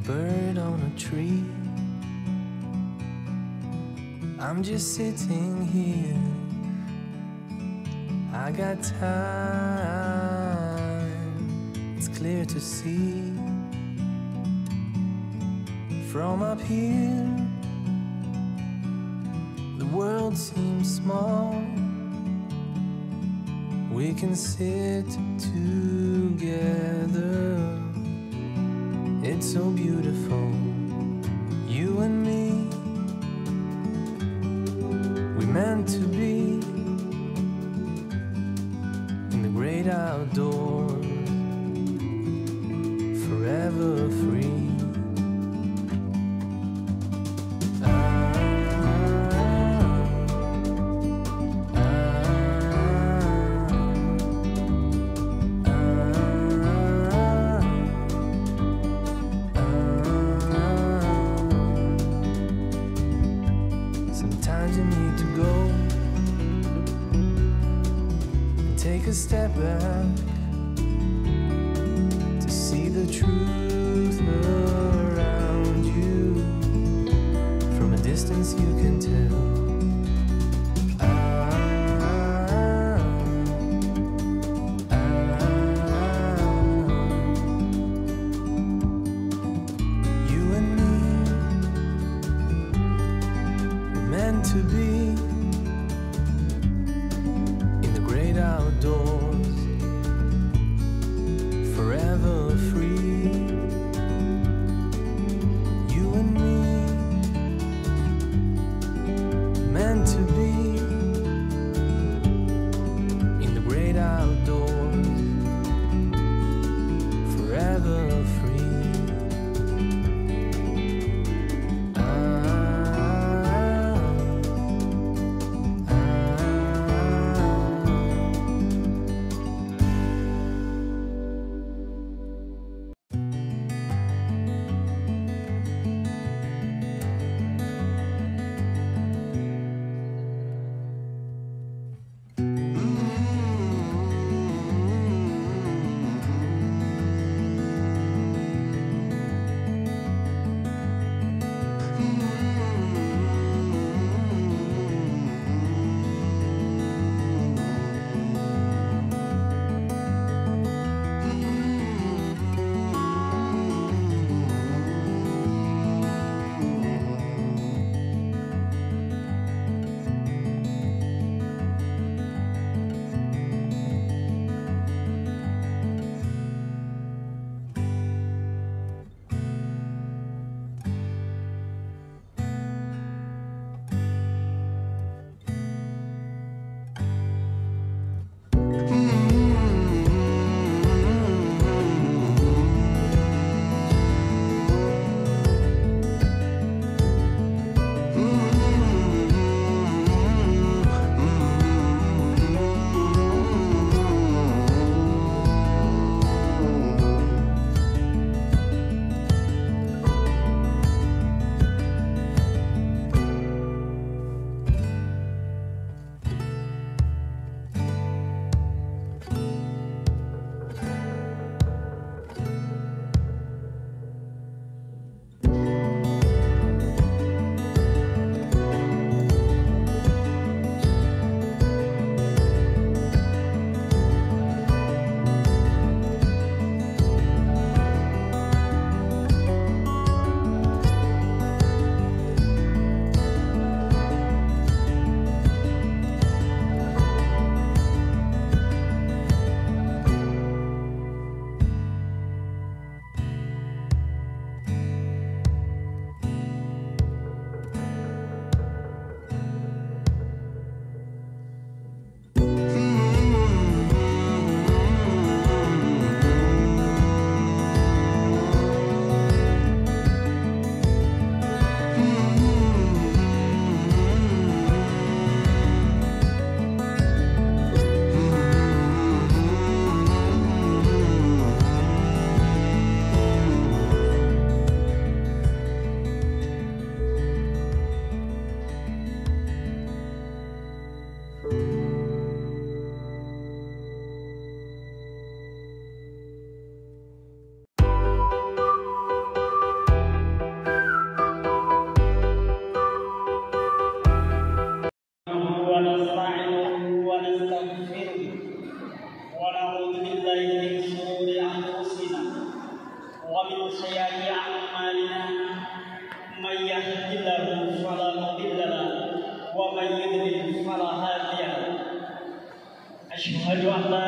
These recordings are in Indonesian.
bird on a tree. I'm just sitting here. I got time, it's clear to see. From up here, the world seems small. We can sit together. It's so beautiful, you and me. We meant to be in the great outdoors, forever free. Sometimes you need to go and take a step back to see the truth around you. From a distance you can tell. You and me, meant to be in the great outdoors, forever free. You and me, meant to be in the great outdoors, forever free. Asyhadu an la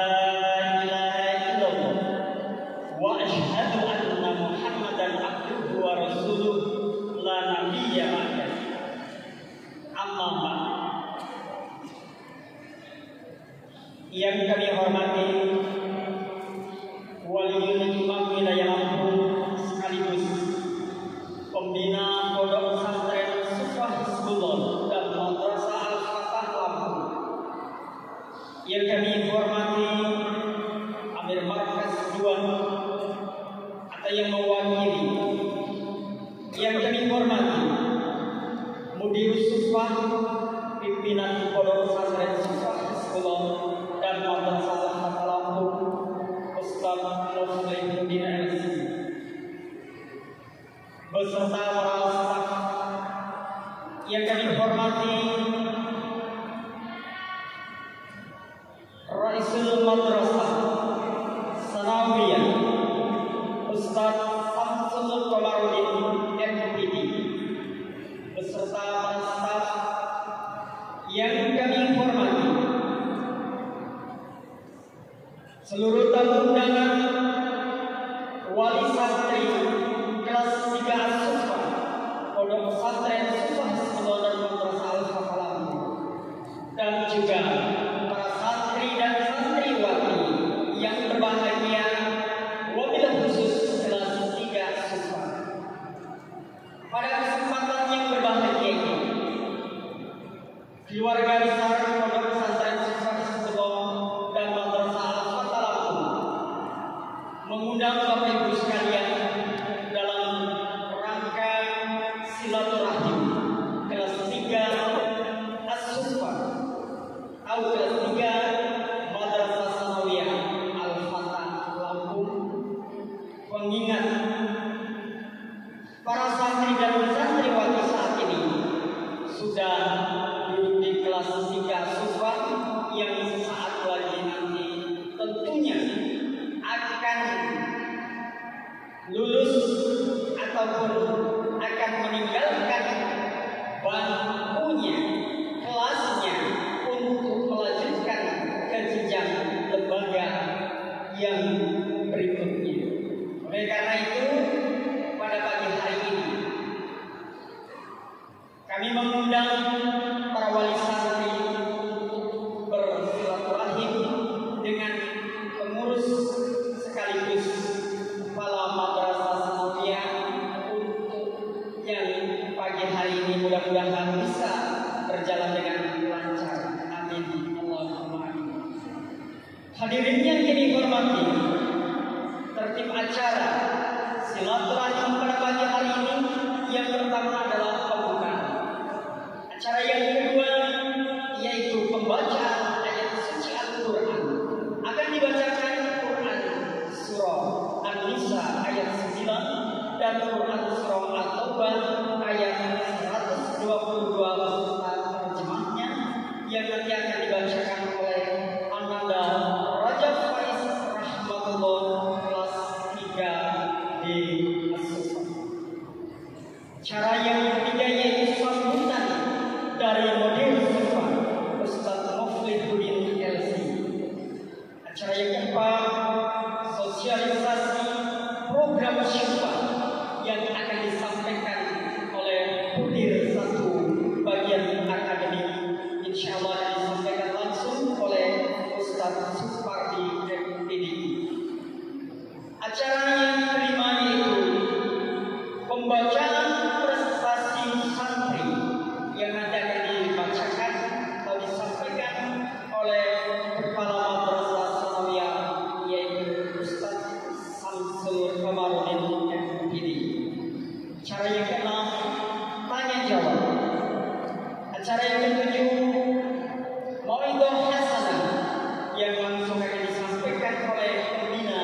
ilaha illallah wa asyhadu anna Muhammadan abduhu wa rasuluh la nabiyya ba'dah. Amma ba'd. Yang kami hormati Waliul Imam Wilayah Lampung sekaligus pembina Pondok Pesantren Sufah Hizbullah dan Madrasah Al-Fatah Lampung. Yang kami hormati Amir Markas 2 atau yang mewakili. Yang kami hormati Mudir Sufah, pimpinan Pondok Pesantren Sufah Hizbullah dan Madrasah Al-Fatah Lampung, Ustaz Muflihuddin LC, beserta para staf. Yang kami hormati Raisul Madrasah Sanawiyah Ustaz Samsul Komarudin MPD, beserta para staf. Yang kami hormati seluruh tamu undangan, wali santri kelas 3 As-Sufah Pondok Pesantren Sufah Hizbullah dan Madrasah Al-Fatah Lampung, dan juga para santri dan santriwati yang berbahagia, wabil khusus kelas 3 As-Sufah. Pada kesempatan yang berbahagia ini, keluarga besar Pondok Pesantren Sufah Hizbullah dan Madrasah Al-Fatah Lampung mengundang Bapak Ibu sekalian dalam rangka silaturahim kelas 3 As-Sufah atau kelas 3 Madrasah Sanawiyah Al-Fatah Lampung, mengingat para santri dan santriwati saat ini sudah duduk di kelas 3 As-Sufah yang saat lagi nanti tentunya akan lulus ataupun akan meninggalkan bangkunya, kelasnya untuk melanjutkan ke jenjang lembaga yang berikutnya. Oleh karena itu, pada pagi hari ini kami mengundang para wali santri untuk bersilaturahim dengan pengurus sekaligus kepala Madrasah Sanawiyah untuk yang pagi hari ini mudah-mudahan bisa berjalan dengan lancar. Amin. Allahumma amin. Hadirin yang kami hormati, tertib acara silaturahim pada pagi hari ini yang pertama adalah pembukaan. Acara yang kedua yaitu pembacaan ayat suci Al-Quran. Akan dibacakan Quran surah An-Nisa ayat 9 dan Quran surah At-Taubah ayat 122 beserta terjemahnya yang nanti akan dibacakan oleh Ananda Rajab Faiz Rahmatullah kelas 3 di As-Sufah. Cara yang ketiga yaitu sambutan dari Mudir Sufah Ustaz Muflihuddin LC. Acara yang keempat sosialisasi program Syifa yang akan disampaikan oleh Mudir 1 bagian akademik, insya Allah akan disampaikan langsung oleh Ustaz Supardi MPD. Acara yang kelima yaitu pembacaan prestasi santri yang nanti akan dibacakan atau disampaikan oleh Kepala Madrasah Sanawiyah yaitu Ustaz Samsul Komarudin MPD. Acara yang keenam tanya jawab. Acara yang ketujuh Mauidhah Hasanah yang langsung akan disampaikan oleh pembina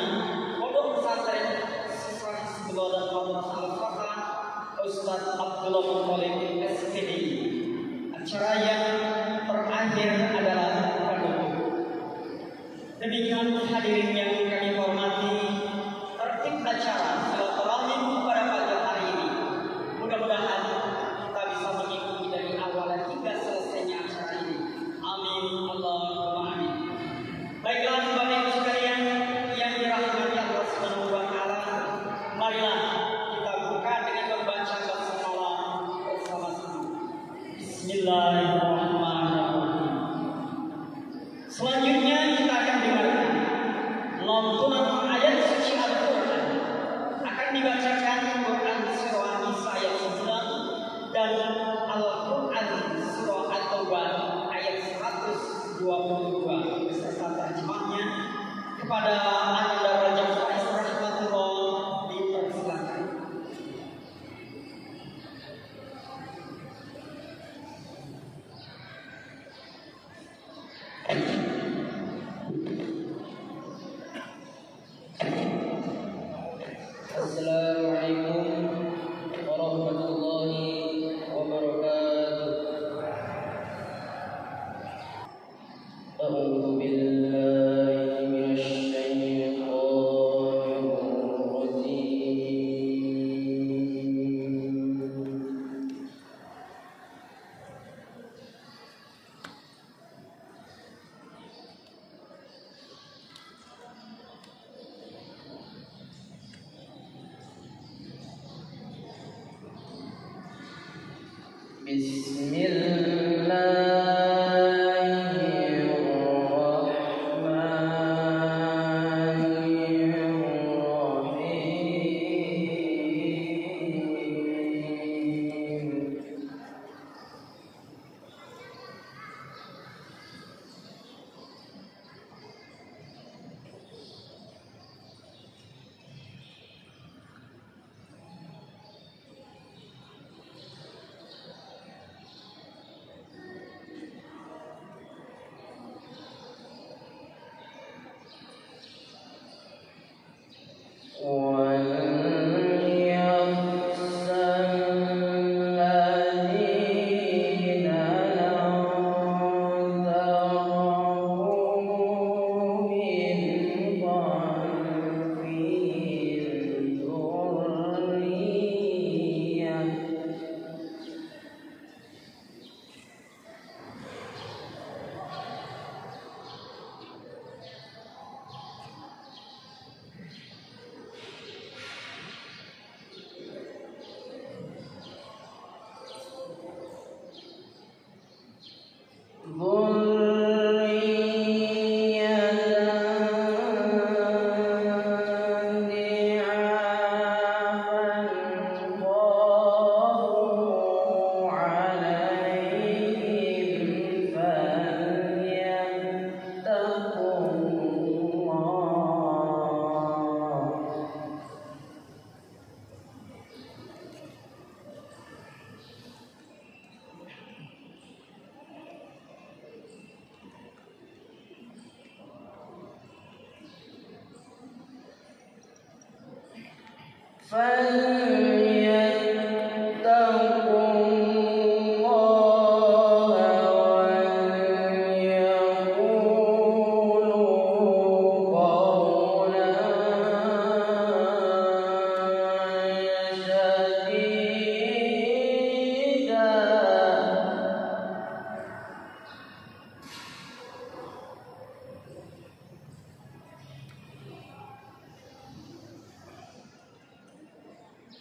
Pondok Pesantren Sufah Hizbullah dan Madrasah Al-Fatah Ustaz Abdullah Muthalib SPD. Acara yang terakhir adalah penutup. Demikian hadirin yang kami hormati, tertib acara silaturahim pada pagi hari ini. Mudah-mudahan kita bisa mengikuti dari awal hingga selesainya acara ini. Amin. Allahumma amin. Bismillahirrahmanirrahim. Selanjutnya kita akan dengarkan lantunan ayat suci Al-Quran. Akan dibacakan Quran surah Nisa ayat 9 dan Al-Quran surah At-Taubah ayat 122 beserta terjemahnya. Kepada Ananda Raja Faiz rahmatullah dipersilakan. Assalamualaikum warahmatullahi wabarakatuh. A'udzu billahi minasy syaithanir rajim. Bismillahirrahmanirrahim.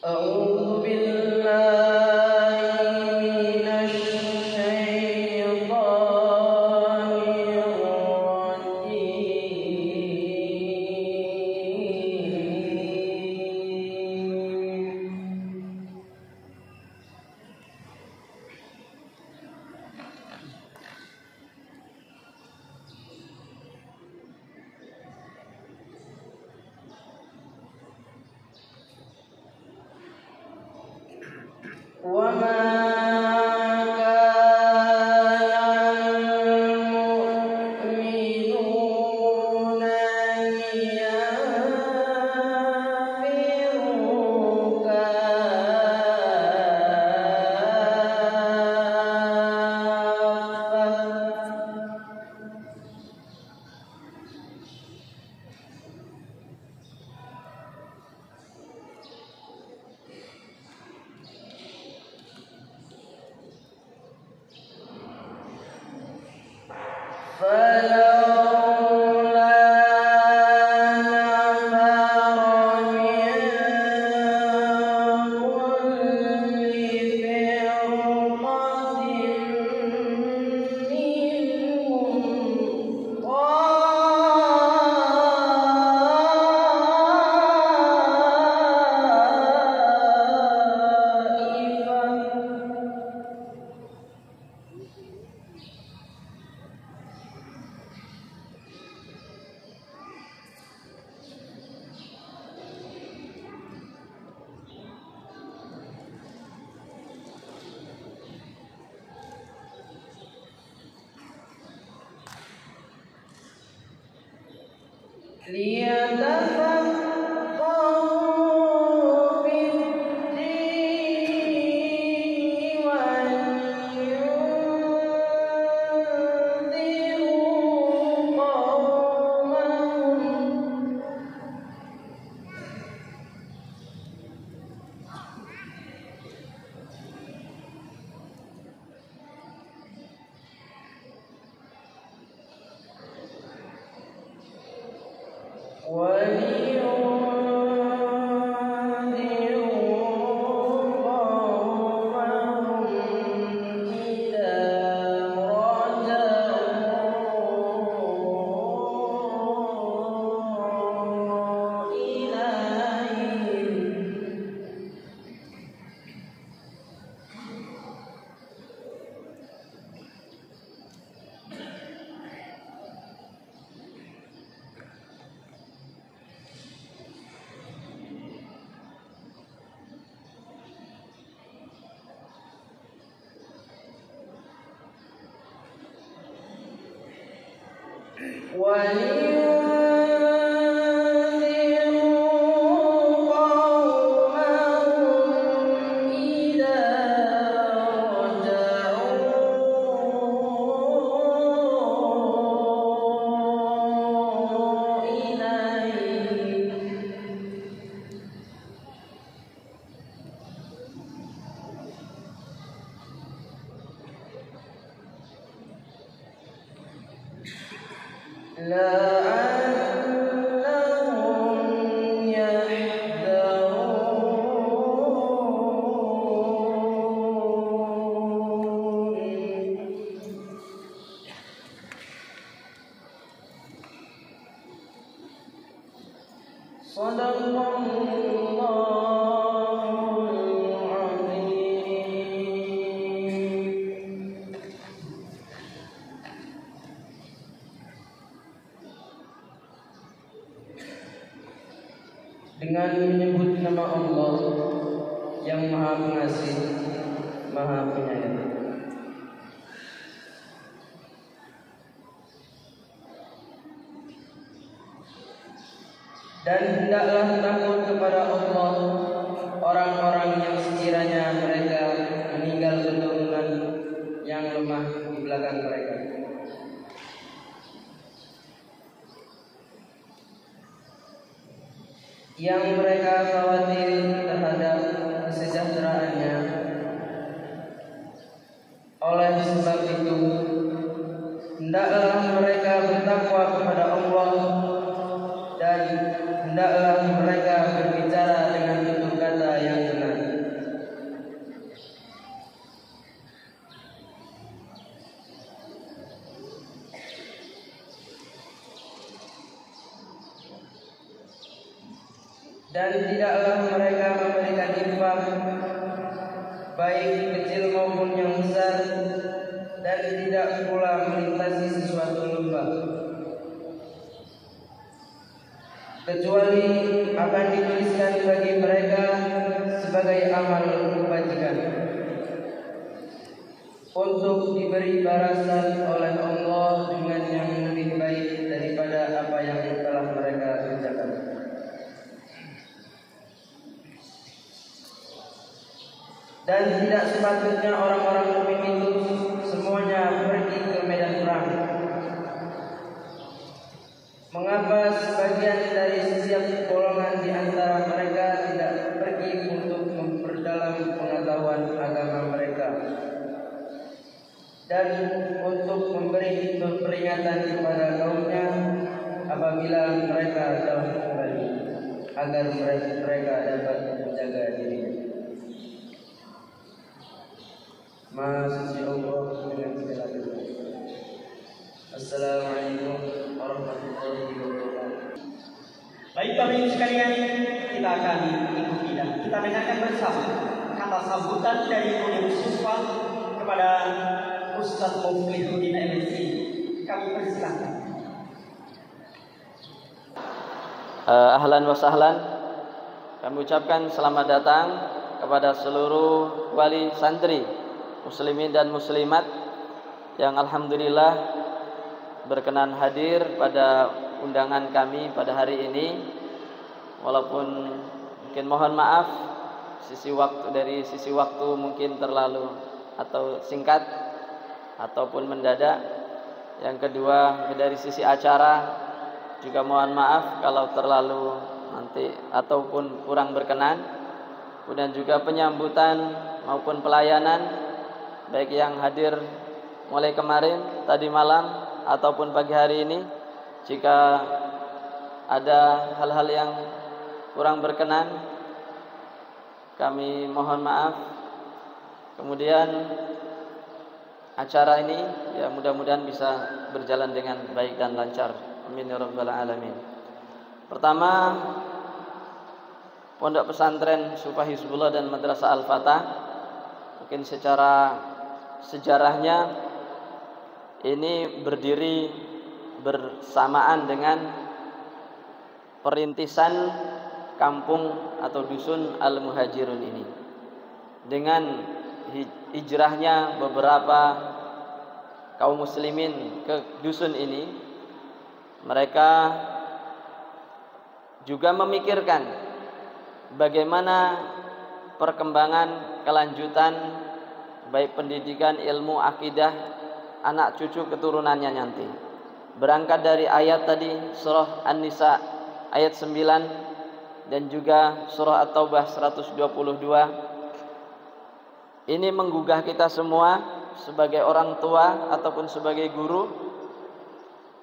أعوذ بالله من الشيطان الرجيم. وما فلولا ليتفقهوا في الدين ولينذروا قومهم لعلهم يحذرون. صدق الله العظيم. Dengan menyebut nama Allah yang Maha Pengasih, Maha Penyayang. Dan hendaklah takut kepada Allah orang-orang yang sekiranya mereka meninggal keturunan yang lemah di belakang mereka. Yang mereka khawatir terhadap kesejahteraannya. Oleh sebab itu, hendaklah mereka bertakwa kepada Allah dan hendaklah mereka berbicara dengan tutur kata yang benar. Dan tidaklah mereka memberikan infak, baik kecil maupun yang besar, dan tidak pula melintasi sesuatu lembah, kecuali akan dituliskan bagi mereka sebagai amal kebajikan, untuk diberi balasan oleh Allah dengan yang lebih baik daripada apa yang telah mereka kerjakan. Dan tidak sepatutnya orang-orang mukmin itu semuanya pergi ke medan perang. Mengapa sebagian dari setiap golongan di antara mereka tidak pergi untuk memperdalam pengetahuan agama mereka dan untuk memberi peringatan kepada kaumnya apabila mereka telah kembali, agar mereka dapat menjaga dirinya. Maha suci Allah dengan segala dosa. Assalamualaikum warahmatullahi wabarakatuh. Baik Bapak Ibu sekalian, kita akan ikuti dan kita dengarkan bersama kata sambutan dari Ibu Siswa kepada Ustadz Muflihuddin LC. Kami persilakan. Ahlan wa sahlan. Kami ucapkan selamat datang kepada seluruh wali santri muslimin dan muslimat yang alhamdulillah berkenan hadir pada undangan kami pada hari ini. Walaupun mungkin mohon maaf dari sisi waktu mungkin terlalu atau singkat ataupun mendadak. Yang kedua dari sisi acara juga mohon maaf kalau terlalu nanti ataupun kurang berkenan. Kemudian juga penyambutan maupun pelayanan baik yang hadir mulai kemarin, tadi malam ataupun pagi hari ini, jika ada hal-hal yang kurang berkenan kami mohon maaf. Kemudian acara ini ya mudah-mudahan bisa berjalan dengan baik dan lancar. Amin ya rabbal alamin. Pertama, Pondok Pesantren Sufa Hizbullah dan Madrasah Al-Fatah, mungkin secara sejarahnya ini berdiri bersamaan dengan perintisan kampung atau dusun Al-Muhajirun ini. Dengan hijrahnya beberapa kaum muslimin ke dusun ini, mereka juga memikirkan bagaimana perkembangan kelanjutan baik pendidikan, ilmu, akidah anak cucu keturunannya nanti. Berangkat dari ayat tadi surah An-Nisa ayat 9 dan juga surah At-Taubah 122. Ini menggugah kita semua sebagai orang tua ataupun sebagai guru,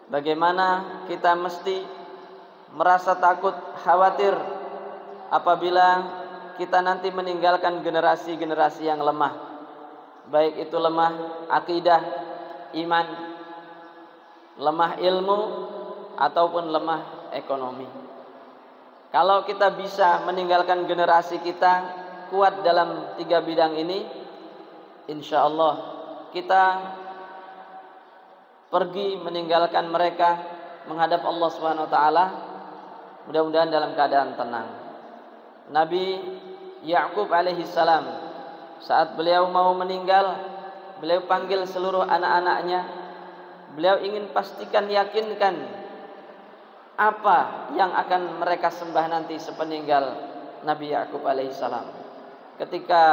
bagaimana kita mesti merasa takut, khawatir apabila kita nanti meninggalkan generasi-generasi yang lemah, baik itu lemah akidah, iman, lemah ilmu ataupun lemah ekonomi. Kalau kita bisa meninggalkan generasi kita kuat dalam 3 bidang ini, insya Allah kita pergi meninggalkan mereka menghadap Allah Subhanahu wa taala mudah-mudahan dalam keadaan tenang. Nabi Ya'qub alaihi salam saat beliau mau meninggal, beliau panggil seluruh anak-anaknya. Beliau ingin pastikan, yakinkan apa yang akan mereka sembah nanti sepeninggal Nabi Ya'qub alaihissalam. Ketika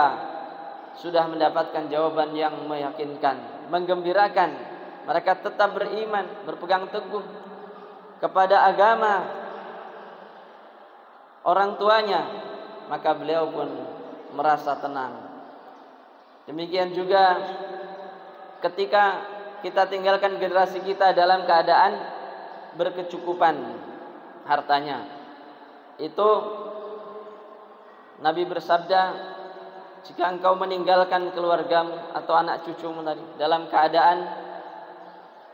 sudah mendapatkan jawaban yang meyakinkan, menggembirakan, mereka tetap beriman, berpegang teguh kepada agama orang tuanya, maka beliau pun merasa tenang. Demikian juga ketika kita tinggalkan generasi kita dalam keadaan berkecukupan hartanya, itu Nabi bersabda, jika engkau meninggalkan keluargamu atau anak cucumu tadi dalam keadaan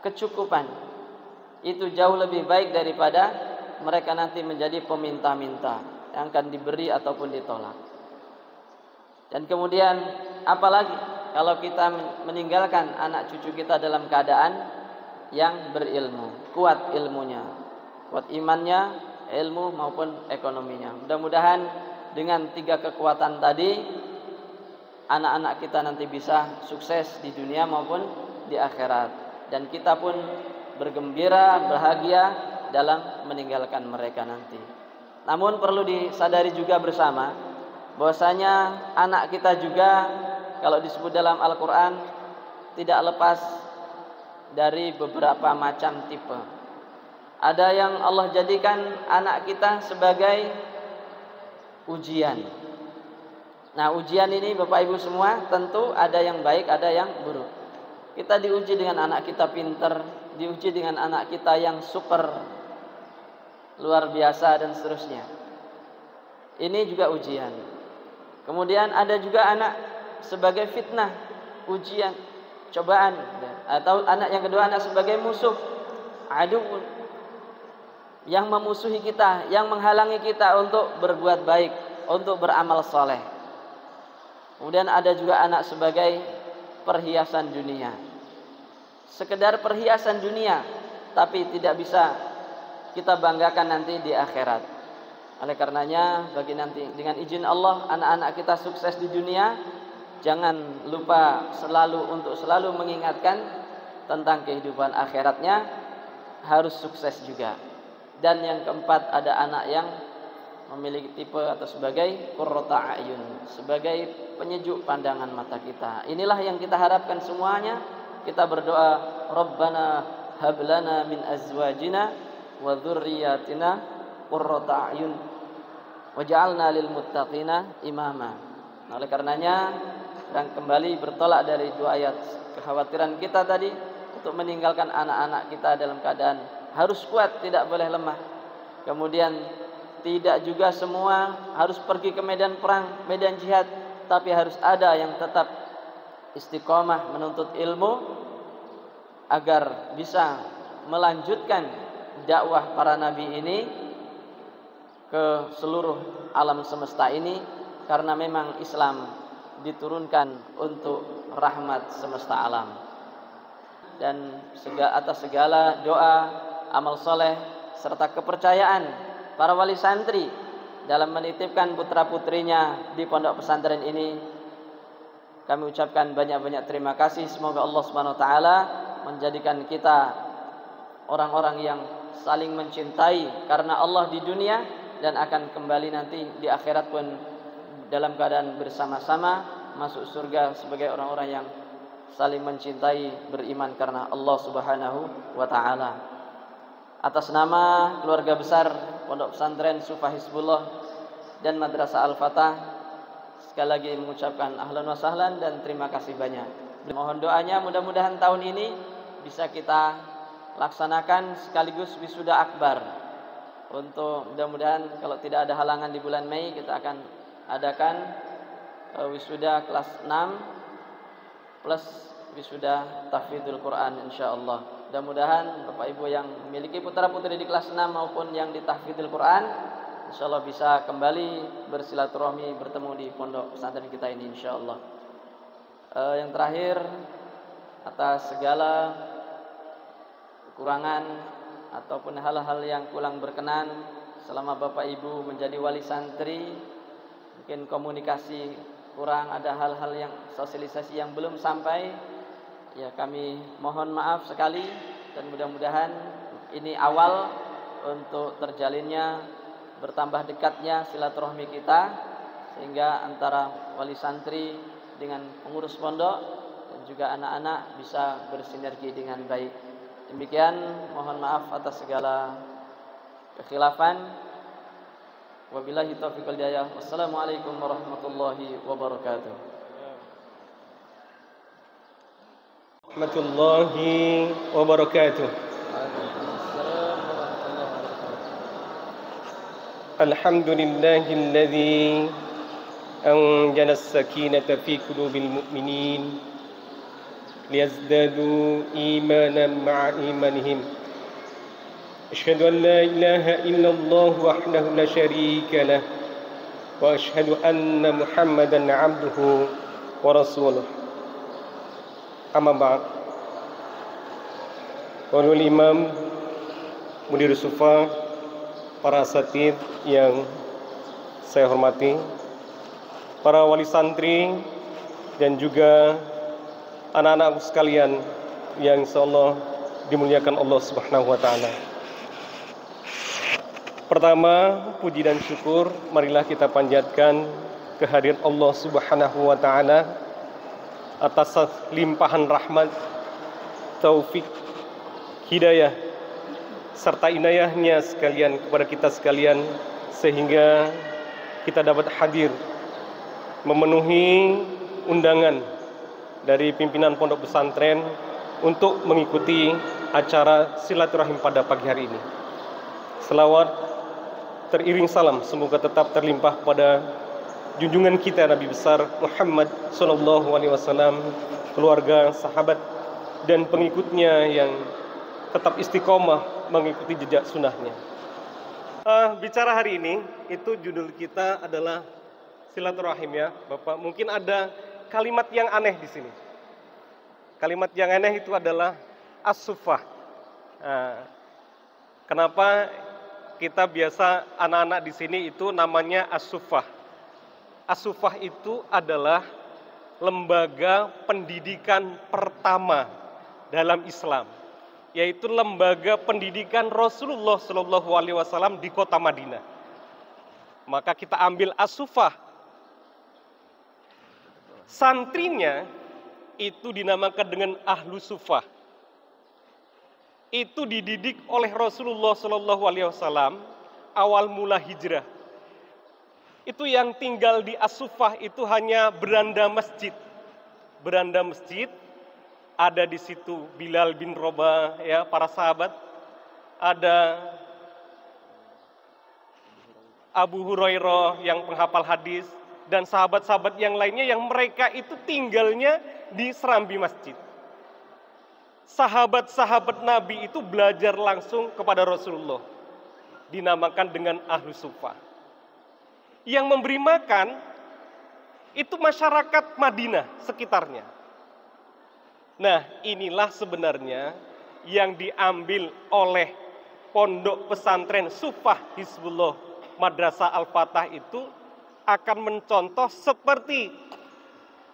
kecukupan, itu jauh lebih baik daripada mereka nanti menjadi peminta-minta yang akan diberi ataupun ditolak. Dan kemudian apalagi kalau kita meninggalkan anak cucu kita dalam keadaan yang berilmu, kuat ilmunya, kuat imannya, ilmu maupun ekonominya. Mudah-mudahan dengan 3 kekuatan tadi anak-anak kita nanti bisa sukses di dunia maupun di akhirat, dan kita pun bergembira, bahagia dalam meninggalkan mereka nanti. Namun perlu disadari juga bersama bahwasanya anak kita juga kalau disebut dalam Al-Quran tidak lepas dari beberapa macam tipe. Ada yang Allah jadikan anak kita sebagai ujian. Nah, ujian ini Bapak Ibu semua tentu ada yang baik, ada yang buruk. Kita diuji dengan anak kita pinter, diuji dengan anak kita yang super, luar biasa dan seterusnya. Ini juga ujian. Kemudian ada juga anak sebagai fitnah, ujian, cobaan. Atau anak yang kedua, anak sebagai musuh, adu, yang memusuhi kita, yang menghalangi kita untuk berbuat baik, untuk beramal soleh. Kemudian ada juga anak sebagai perhiasan dunia, sekedar perhiasan dunia, tapi tidak bisa kita banggakan nanti di akhirat. Oleh karenanya, bagi nanti dengan izin Allah anak-anak kita sukses di dunia, jangan lupa untuk selalu mengingatkan tentang kehidupan akhiratnya, harus sukses juga. Dan yang keempat, ada anak yang memiliki tipe atau sebagai qurrata a'yun, sebagai penyejuk pandangan mata kita. Inilah yang kita harapkan semuanya. Kita berdoa, Rabbana hab lana min azwajina wa dzurriyyatina qurrata a'yun waj'alna lil muttaqina imama. Nah, oleh karenanya dan kembali bertolak dari dua ayat kekhawatiran kita tadi untuk meninggalkan anak-anak kita dalam keadaan harus kuat, tidak boleh lemah. Kemudian tidak juga semua harus pergi ke medan perang, medan jihad, tapi harus ada yang tetap istiqomah menuntut ilmu agar bisa melanjutkan dakwah para nabi ini ke seluruh alam semesta ini, karena memang Islam diturunkan untuk rahmat semesta alam. Dan atas segala doa, amal soleh, serta kepercayaan para wali santri dalam menitipkan putra-putrinya di pondok pesantren ini, kami ucapkan banyak-banyak terima kasih. Semoga Allah Subhanahu wa taala menjadikan kita orang-orang yang saling mencintai karena Allah di dunia, dan akan kembali nanti di akhirat pun dalam keadaan bersama-sama masuk surga sebagai orang-orang yang saling mencintai, beriman karena Allah Subhanahu wa taala. Atas nama keluarga besar Pondok Pesantren Sufa Hizbullah dan Madrasah Al-Fatah, sekali lagi mengucapkan ahlan wa sahlan dan terima kasih banyak. Mohon doanya mudah-mudahan tahun ini bisa kita laksanakan sekaligus wisuda akbar. Untuk mudah-mudahan kalau tidak ada halangan di bulan Mei, kita akan adakan wisuda kelas 6 plus wisuda tahfidzul Quran insyaallah. Mudah-mudahan Bapak Ibu yang memiliki putra-putri di kelas 6 maupun yang di tahfidzul Quran, insyaallah bisa kembali bersilaturahmi bertemu di pondok pesantren kita ini insyaallah. Yang terakhir, atas segala kekurangan ataupun hal-hal yang kurang berkenan selama Bapak Ibu menjadi wali santri, mungkin komunikasi kurang, ada hal-hal yang sosialisasi yang belum sampai, ya kami mohon maaf sekali, dan mudah-mudahan ini awal untuk terjalinnya bertambah dekatnya silaturahmi kita, sehingga antara wali santri dengan pengurus pondok dan juga anak-anak bisa bersinergi dengan baik. Demikian, mohon maaf atas segala kekhilafan. Wabillahi taufiq wal hidayah. Wassalamualaikum warahmatullahi wabarakatuh. Warahmatullahi wabarakatuh. Alhamdulillahilladzi anzala as-sakinata fi qulubil mu'minin liyazdadu imanan ma'a imanihim. Asyhadu an la ilaha illallah wahdahu la syarika lah wa asyhadu anna Muhammadan 'abduhu wa rasuluh. Amma ba'd. Walul Imam, Mudir Sufa, para asatidz yang saya hormati, para wali santri dan juga anak-anak sekalian yang insyaallah dimuliakan Allah Subhanahu wa taala. Pertama, puji dan syukur marilah kita panjatkan kehadiran Allah Subhanahu wa taala atas limpahan rahmat, taufik, hidayah serta inayahnya sekalian kepada kita sekalian, sehingga kita dapat hadir memenuhi undangan dari pimpinan pondok pesantren untuk mengikuti acara silaturahim pada pagi hari ini. Selawat teriring salam semoga tetap terlimpah pada junjungan kita Nabi besar Muhammad sallallahu alaihi wasallam, keluarga, sahabat dan pengikutnya yang tetap istiqomah mengikuti jejak sunnahnya. Bicara hari ini itu judul kita adalah silaturahim ya, Bapak. Mungkin ada kalimat yang aneh di sini. Kalimat yang aneh itu adalah as-sufah. Kenapa kita biasa anak-anak di sini itu namanya as-sufah? As-sufah itu adalah lembaga pendidikan pertama dalam Islam. yaitu lembaga pendidikan Rasulullah Shallallahu Alaihi Wasallam di kota Madinah. Maka kita ambil As-Sufah. Santrinya itu dinamakan dengan Ahlu Sufah. Itu dididik oleh Rasulullah Shallallahu Alaihi Wasallam awal mula hijrah. Itu yang tinggal di As-Sufah itu hanya beranda masjid. Beranda masjid. Ada di situ Bilal bin Rabah, ya, para sahabat. Ada Abu Hurairah yang penghafal hadis dan sahabat-sahabat yang lainnya yang mereka itu tinggalnya di serambi masjid. Sahabat-sahabat Nabi itu belajar langsung kepada Rasulullah. Dinamakan dengan Ahlu Sufah. Yang memberi makan itu masyarakat Madinah sekitarnya. Nah, inilah sebenarnya yang diambil oleh pondok pesantren Sufah Hizbullah Madrasah Al-Fatah itu akan mencontoh seperti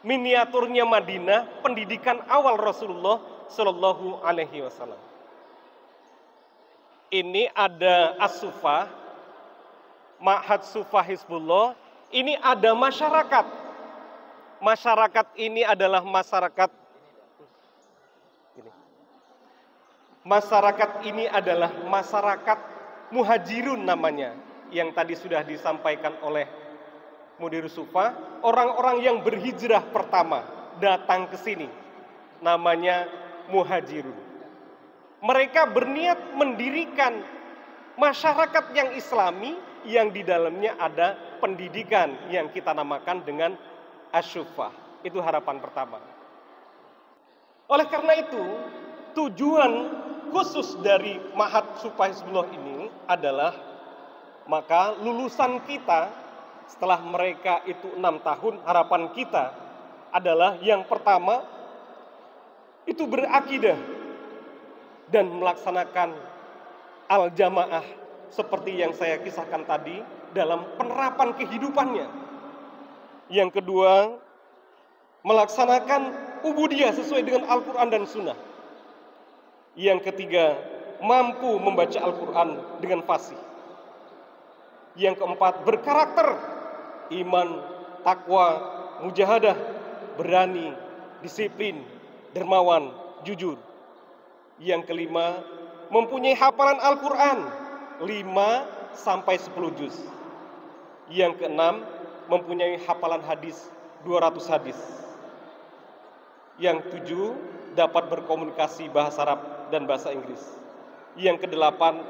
miniaturnya Madinah, pendidikan awal Rasulullah Shallallahu Alaihi Wasallam. Ini ada As-Sufah, Ma'had Sufah Hizbullah. Ini ada masyarakat. Masyarakat ini adalah masyarakat. Masyarakat ini adalah masyarakat muhajirun namanya, yang tadi sudah disampaikan oleh Mudir Sufah, orang-orang yang berhijrah pertama datang ke sini, namanya muhajirun. Mereka berniat mendirikan masyarakat yang islami yang di dalamnya ada pendidikan yang kita namakan dengan As-Sufah. Itu harapan pertama. Oleh karena itu, tujuan khusus dari Ma'had Sufah Hizbullah ini adalah maka lulusan kita setelah mereka itu 6 tahun, harapan kita adalah yang pertama itu berakidah dan melaksanakan al-jamaah seperti yang saya kisahkan tadi dalam penerapan kehidupannya. Yang kedua, melaksanakan ubudiyah sesuai dengan Al-Quran dan Sunnah. Yang ketiga, mampu membaca Al-Quran dengan fasih. Yang keempat, berkarakter, iman, takwa, mujahadah, berani, disiplin, dermawan, jujur. Yang kelima, mempunyai hafalan Al-Quran 5-10 juz. Yang keenam, mempunyai hafalan hadis 200 hadis. Yang ketujuh, dapat berkomunikasi bahasa Arab dan bahasa Inggris. Yang kedelapan,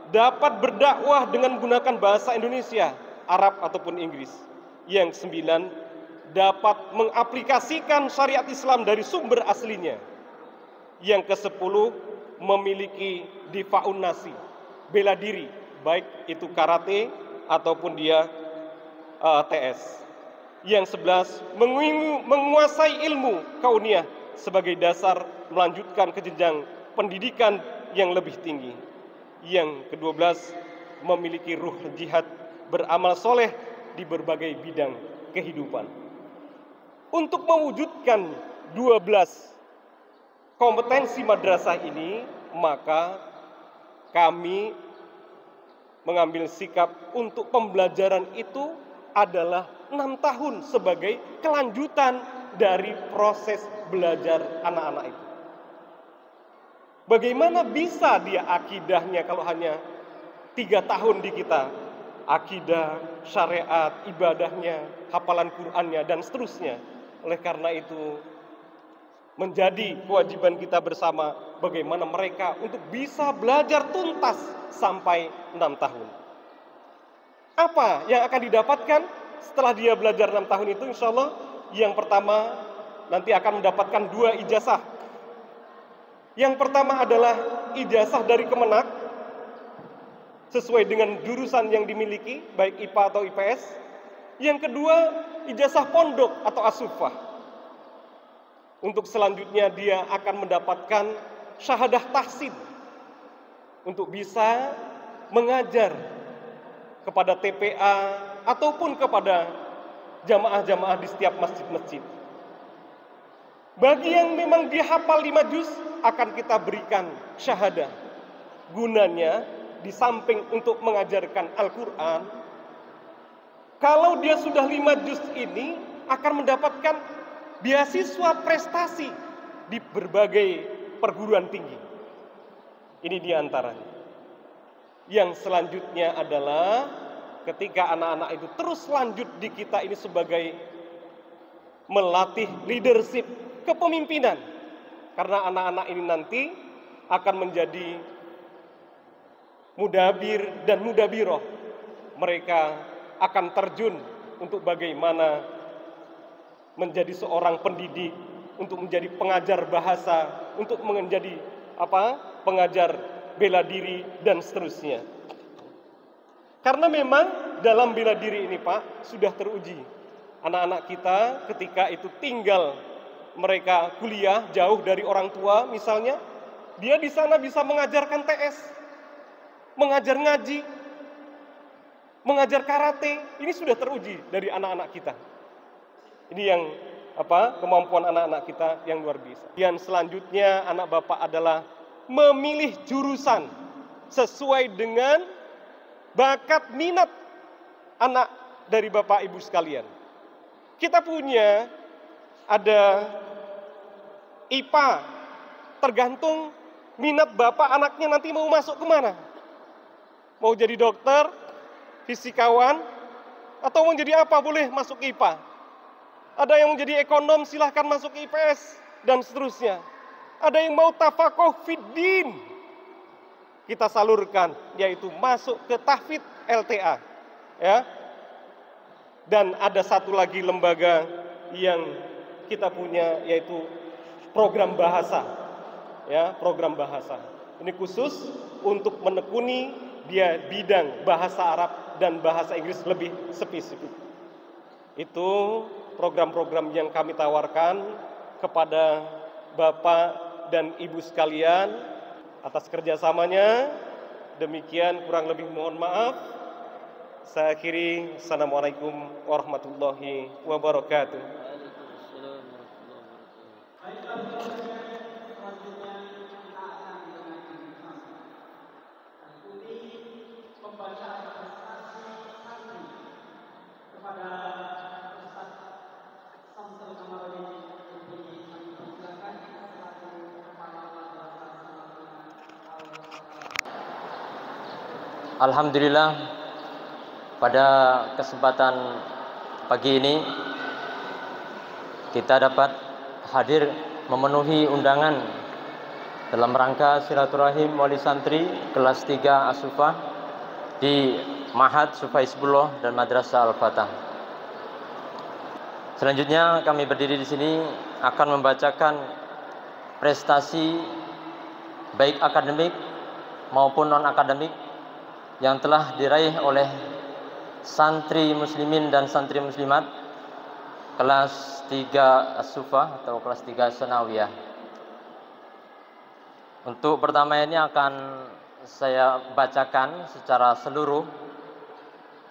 dapat berdakwah dengan menggunakan bahasa Indonesia, Arab ataupun Inggris. Yang kesembilan, dapat mengaplikasikan syariat Islam dari sumber aslinya. Yang kesepuluh, memiliki difa'un nasi, bela diri, baik itu karate ataupun dia TS. Yang 11, menguasai ilmu kauniyah sebagai dasar melanjutkan ke jenjang pendidikan yang lebih tinggi. Yang ke-12, memiliki ruh jihad, beramal soleh di berbagai bidang kehidupan. Untuk mewujudkan 12 kompetensi madrasah ini, maka kami mengambil sikap untuk pembelajaran itu adalah 6 tahun sebagai kelanjutan dari proses belajar anak-anak itu. Bagaimana bisa dia akidahnya kalau hanya 3 tahun di kita? Akidah, syariat, ibadahnya, hafalan Qur'annya, dan seterusnya. Oleh karena itu, menjadi kewajiban kita bersama bagaimana mereka untuk bisa belajar tuntas sampai 6 tahun. Apa yang akan didapatkan setelah dia belajar 6 tahun itu? Insya Allah yang pertama nanti akan mendapatkan 2 ijazah. Yang pertama adalah ijazah dari Kemenak sesuai dengan jurusan yang dimiliki, baik IPA atau IPS. Yang kedua, ijazah pondok atau As-Sufah. Untuk selanjutnya dia akan mendapatkan syahadah tahsin untuk bisa mengajar kepada TPA ataupun kepada jamaah-jamaah di setiap masjid-masjid. Bagi yang memang dia hafal 5 juz, akan kita berikan syahadah. Gunanya, di samping untuk mengajarkan Al-Quran, kalau dia sudah 5 juz ini, akan mendapatkan beasiswa prestasi di berbagai perguruan tinggi. Ini di antaranya. Yang selanjutnya adalah ketika anak-anak itu terus lanjut di kita ini sebagai melatih leadership, kepemimpinan. Karena anak-anak ini nanti akan menjadi mudabir dan mudabiroh. Mereka akan terjun untuk bagaimana menjadi seorang pendidik, untuk menjadi pengajar bahasa, untuk menjadi pengajar bela diri dan seterusnya. Karena memang dalam bela diri ini Pak sudah teruji. Anak-anak kita ketika itu tinggal mereka kuliah jauh dari orang tua misalnya, dia di sana bisa mengajarkan TS, mengajar ngaji, mengajar karate. Ini sudah teruji dari anak-anak kita. Ini yang kemampuan anak-anak kita yang luar biasa. Yang selanjutnya anak Bapak adalah memilih jurusan sesuai dengan bakat minat anak dari Bapak Ibu sekalian. Kita punya ada IPA, tergantung minat Bapak anaknya nanti mau masuk kemana. Mau jadi dokter, fisikawan, atau mau jadi apa boleh masuk IPA. Ada yang mau jadi ekonom silahkan masuk IPS dan seterusnya. Ada yang mau tafaqoh fiddin, kita salurkan, yaitu masuk ke tahfidz LTA, ya. Dan ada satu lagi lembaga yang kita punya, yaitu program bahasa, ya, program bahasa. Ini khusus untuk menekuni dia bidang bahasa Arab dan bahasa Inggris lebih spesifik. Itu program-program yang kami tawarkan kepada Bapak dan Ibu sekalian atas kerjasamanya. Demikian, kurang lebih mohon maaf. Saya akhiri. Assalamualaikum warahmatullahi wabarakatuh. Alhamdulillah, pada kesempatan pagi ini kita dapat hadir memenuhi undangan dalam rangka silaturahim wali santri kelas 3 As-Sufah di Ma'had Sufah Hizbullah dan Madrasah Al-Fatah. Selanjutnya kami berdiri di sini akan membacakan prestasi baik akademik maupun non-akademik yang telah diraih oleh santri muslimin dan santri muslimat kelas 3 As-Sufah atau kelas 3 Sanawiyah. Untuk pertama ini akan saya bacakan secara seluruh.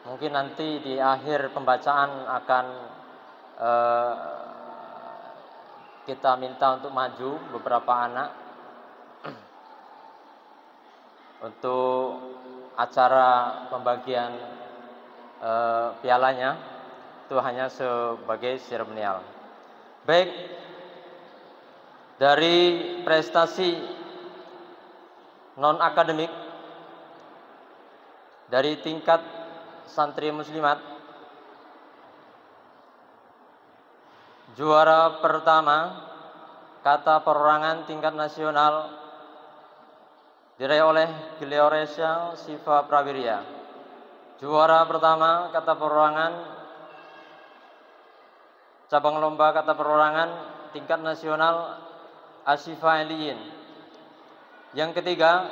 Mungkin nanti di akhir pembacaan akan kita minta untuk maju beberapa anak untuk acara pembagian pialanya. Itu hanya sebagai seremonial. Baik, dari prestasi non-akademik dari tingkat santri muslimat, juara pertama kata perorangan tingkat nasional diraih oleh Gloriosa Siva Prawirya. Juara pertama kata perorangan cabang lomba kata perorangan tingkat nasional Asyifa Eliyin. Yang ketiga,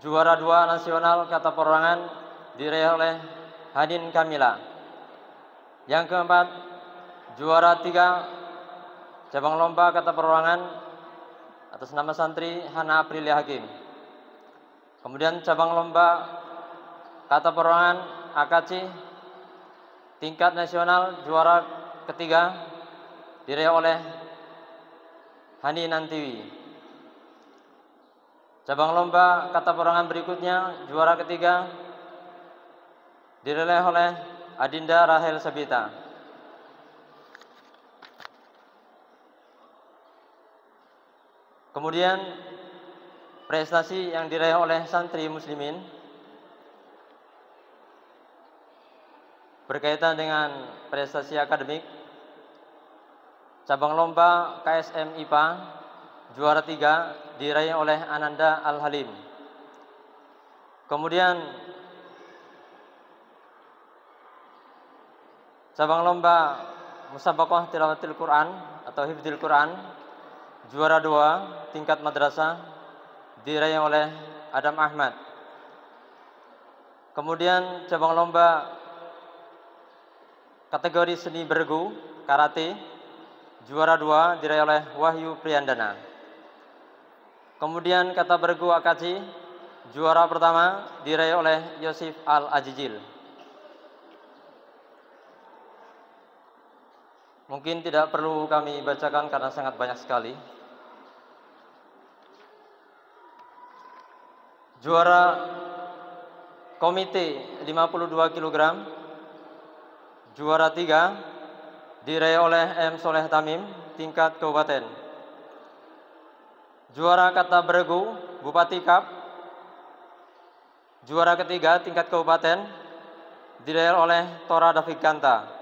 juara 2 nasional kata perorangan diraih oleh Hadin Kamila. Yang keempat, juara 3 cabang lomba kata perorangan atas nama santri Hana Aprilia Hakim. Kemudian cabang lomba kata perorangan AKC tingkat nasional juara ketiga diraih oleh Hani Nantiwi. Cabang lomba kata perorangan berikutnya, juara ketiga diraih oleh Adinda Rahel Sabita. Kemudian prestasi yang diraih oleh santri muslimin berkaitan dengan prestasi akademik. Cabang lomba KSM IPA juara 3 diraih oleh Ananda Al-Halim. Kemudian cabang lomba Musabaqah Tilawatil Quran atau Hifdzil Quran juara 2 tingkat madrasah diraih oleh Adam Ahmad. Kemudian cabang lomba kategori seni bergu karate juara 2 diraih oleh Wahyu Priyandana. Kemudian kata bergu akaci juara pertama diraih oleh Yosif Al-Ajijil. Mungkin tidak perlu kami bacakan karena sangat banyak sekali. Juara komite 52 kg juara 3 diraih oleh M. Soleh Tamim tingkat kabupaten. Juara kata bergu Bupati Kap juara ketiga tingkat kabupaten diraih oleh Tora David Kanta.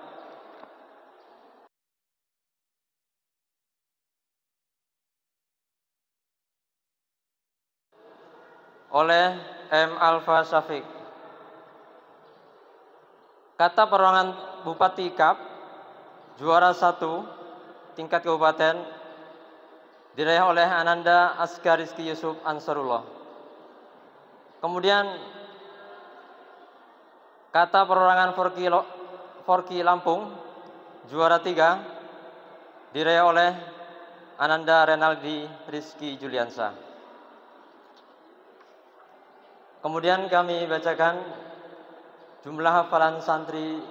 Oleh M. Alfa Syafiq. Kata perorangan Bupati Kap juara 1 tingkat kabupaten diraih oleh Ananda Askar Rizki Yusuf Ansarullah. Kemudian kata perorangan Forki Lampung juara 3 diraih oleh Ananda Renaldi Rizki Juliansa. Kemudian kami bacakan jumlah hafalan santri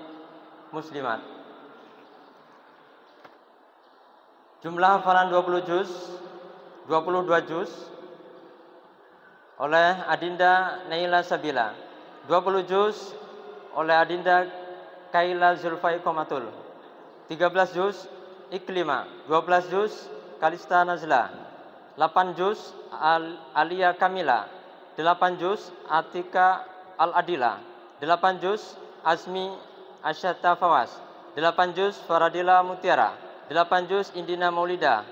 muslimat. Jumlah hafalan 22 juz oleh Adinda Naila Sabila, 20 juz oleh Adinda Kaila Zulfai Komatul, 13 juz Iklima, 12 juz Kalista Nazla, 8 juz Alia Kamila, 8 juz Atika Al-Adila, 8 juz Azmi Asyata Fawas, 8 juz Faradila Mutiara, 8 juz Indina Maulida,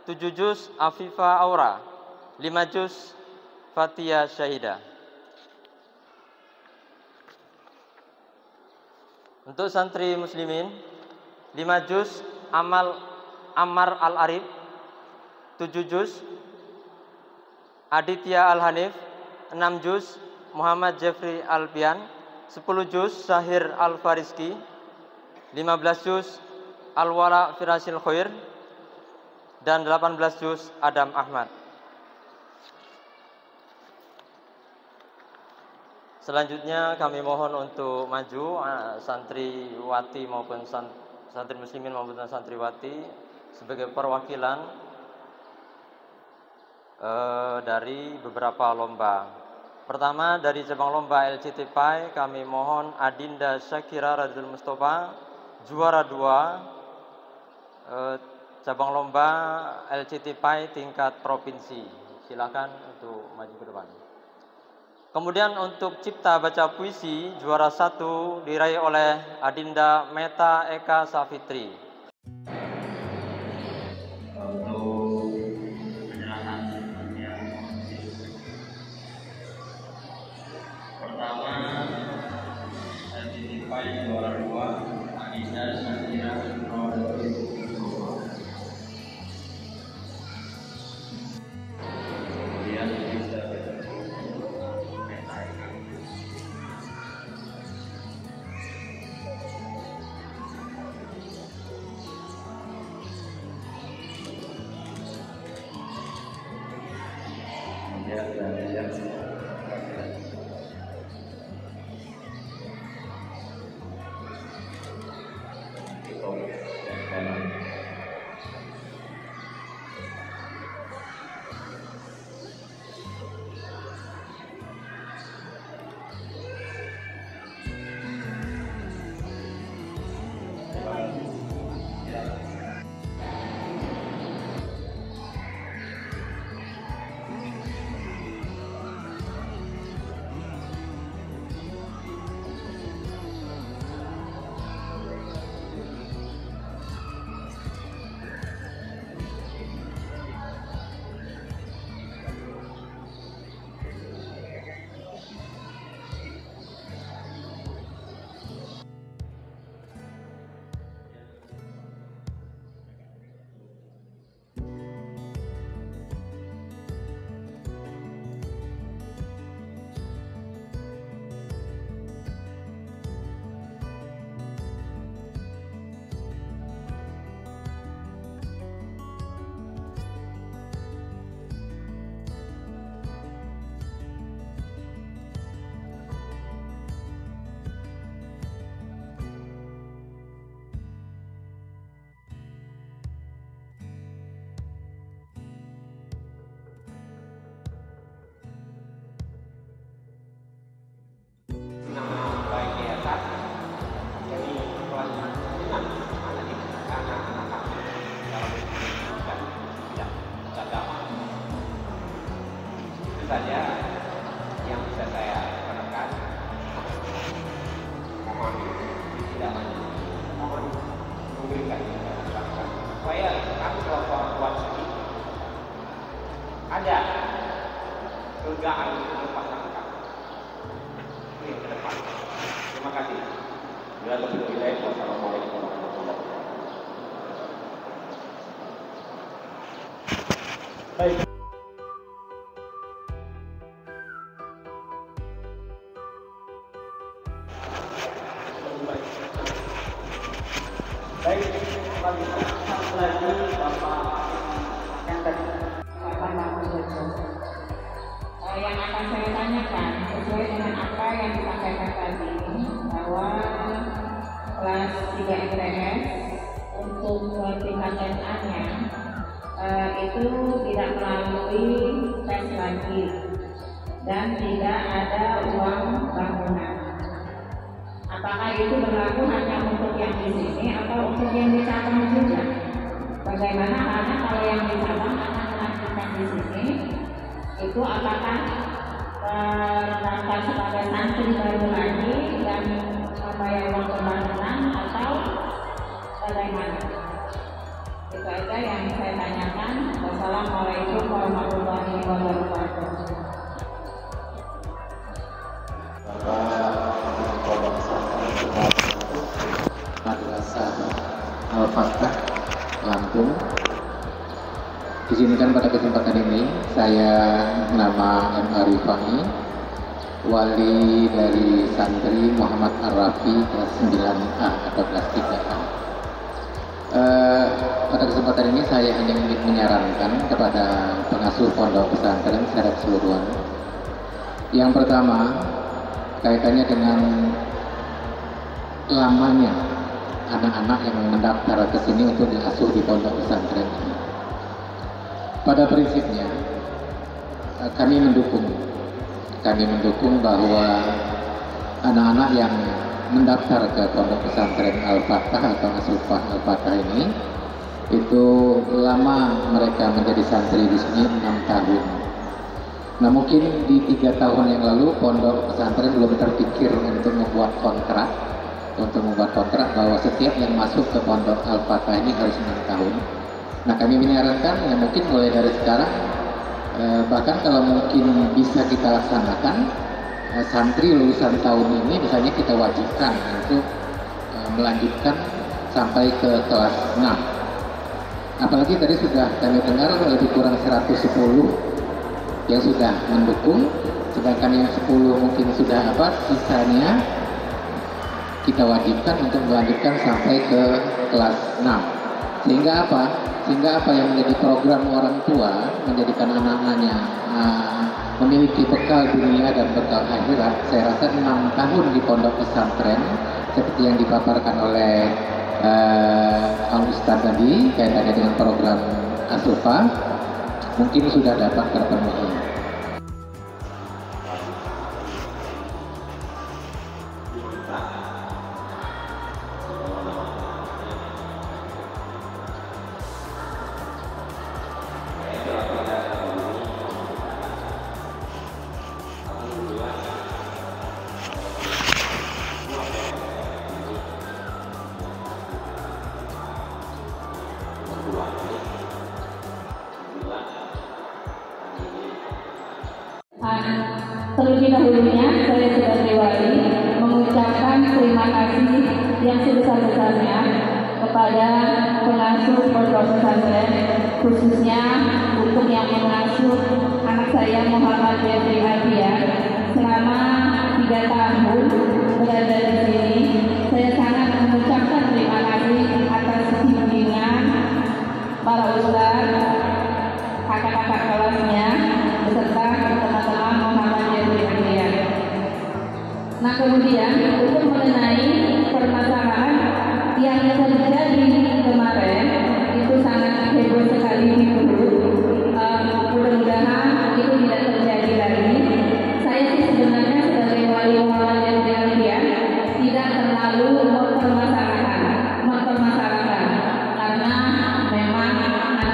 7 juz Afifa Aura, 5 juz Fatia Syahida. Untuk santri muslimin, 5 juz Ammar Al-Arif, 7 juz Aditya Al-Hanif, 6 juz Muhammad Jeffrey Alpian, 10 juz Syahir Al-Fariski, 15 juz Al-Wala Firasil Khair, dan 18 juz Adam Ahmad. Selanjutnya kami mohon untuk maju santriwati maupun santri muslimin maupun santriwati sebagai perwakilan dari beberapa lomba. Pertama dari cabang lomba LCT PAI kami mohon Adinda Syakira Radul Mustafa juara 2 cabang lomba LCT PAI tingkat provinsi. Silakan untuk maju ke depan. Kemudian untuk cipta baca puisi juara 1 diraih oleh Adinda Meta Eka Safitri. saja yang bisa saya tekankan. Mohon tidak mohon memberikan masukan supaya kami kawan-kawan sini ada kelegaan untuk berpasangan yang ke depan. Terima kasih. Bila lebih baik, wassalamualaikum warahmatullahi wabarakatuh. Baik. Baik, satu lagi Bapak yang tadi. Yang akan saya tanyakan sesuai dengan apa yang disampaikan tadi bahwa kelas 3 MTS untuk tingkat SMA-nya itu tidak melalui tes lagi dan tidak ada uang bangunan. Apakah itu berlaku hanya untuk yang di sini atau untuk yang di cabang juga? Bagaimana halnya kalau yang di cabang akan melanjutkan di sini? Itu apakah terdaftar sebagai santri baru lagi dan membayar uang pembangunan atau bagaimana? Itu aja yang saya tanyakan. Wassalamualaikum warahmatullahi wabarakatuh. Madrasah Al-Fatah Lampung. Diizinkan pada kesempatan ini saya nama M. Arifani, wali dari santri Muhammad Ar-Rafi kelas 9A atau kelas 3A. Pada kesempatan ini saya hanya ingin menyarankan kepada pengasuh pondok pesantren secara keseluruhan. Yang pertama, kaitannya dengan lamanya anak-anak yang mendaftar ke sini untuk diasuh di pondok pesantren ini. Pada prinsipnya kami mendukung bahwa anak-anak yang mendaftar ke pondok pesantren Al-Fatah atau Asufah Al-Fatah ini itu lama mereka menjadi santri di sini 6 tahun. Nah, mungkin di 3 tahun yang lalu pondok pesantren belum terpikir untuk membuat kontrak bahwa setiap yang masuk ke pondok Al-Fatah ini harus 6 tahun. Nah, kami menyarankan ya mungkin mulai dari sekarang bahkan kalau mungkin bisa kita laksanakan santri lulusan tahun ini misalnya kita wajibkan untuk melanjutkan sampai ke kelas 6. Apalagi tadi sudah kami dengar lebih kurang 110 yang sudah mendukung, sedangkan yang 10 mungkin sudah sisanya kita wajibkan untuk melanjutkan sampai ke kelas 6. Sehingga apa yang menjadi program orang tua menjadikan anak-anaknya memiliki bekal dunia dan bekal akhirat. Saya rasa 6 tahun di pondok pesantren seperti yang dipaparkan oleh Al-Ustaz tadi kaitannya dengan program Asufah mungkin sudah dapat terpenuhi. Terlebih dahulunya saya sebagai wali mengucapkan terima kasih yang sebesar-besarnya kepada pengasuh pondok pesantren, khususnya untuk yang mengasuh anak saya Muhammad Jeffrey Adia selama 3 tahun berada di sini. Saya sangat mengucapkan terima kasih atas bimbingan para ustaz, kakak-kakak kelasnya beserta teman-teman Muhammad Jeffrey Adia. Nah, kemudian untuk mengenai permasalahan yang terjadi kemarin itu sangat heboh sekali di Hulu. Mudah-mudahan itu tidak terjadi lagi. Saya sih sebenarnya sebagai wali Muhammad Jeffrey Adia tidak terlalu mempermasalahkan karena memang anak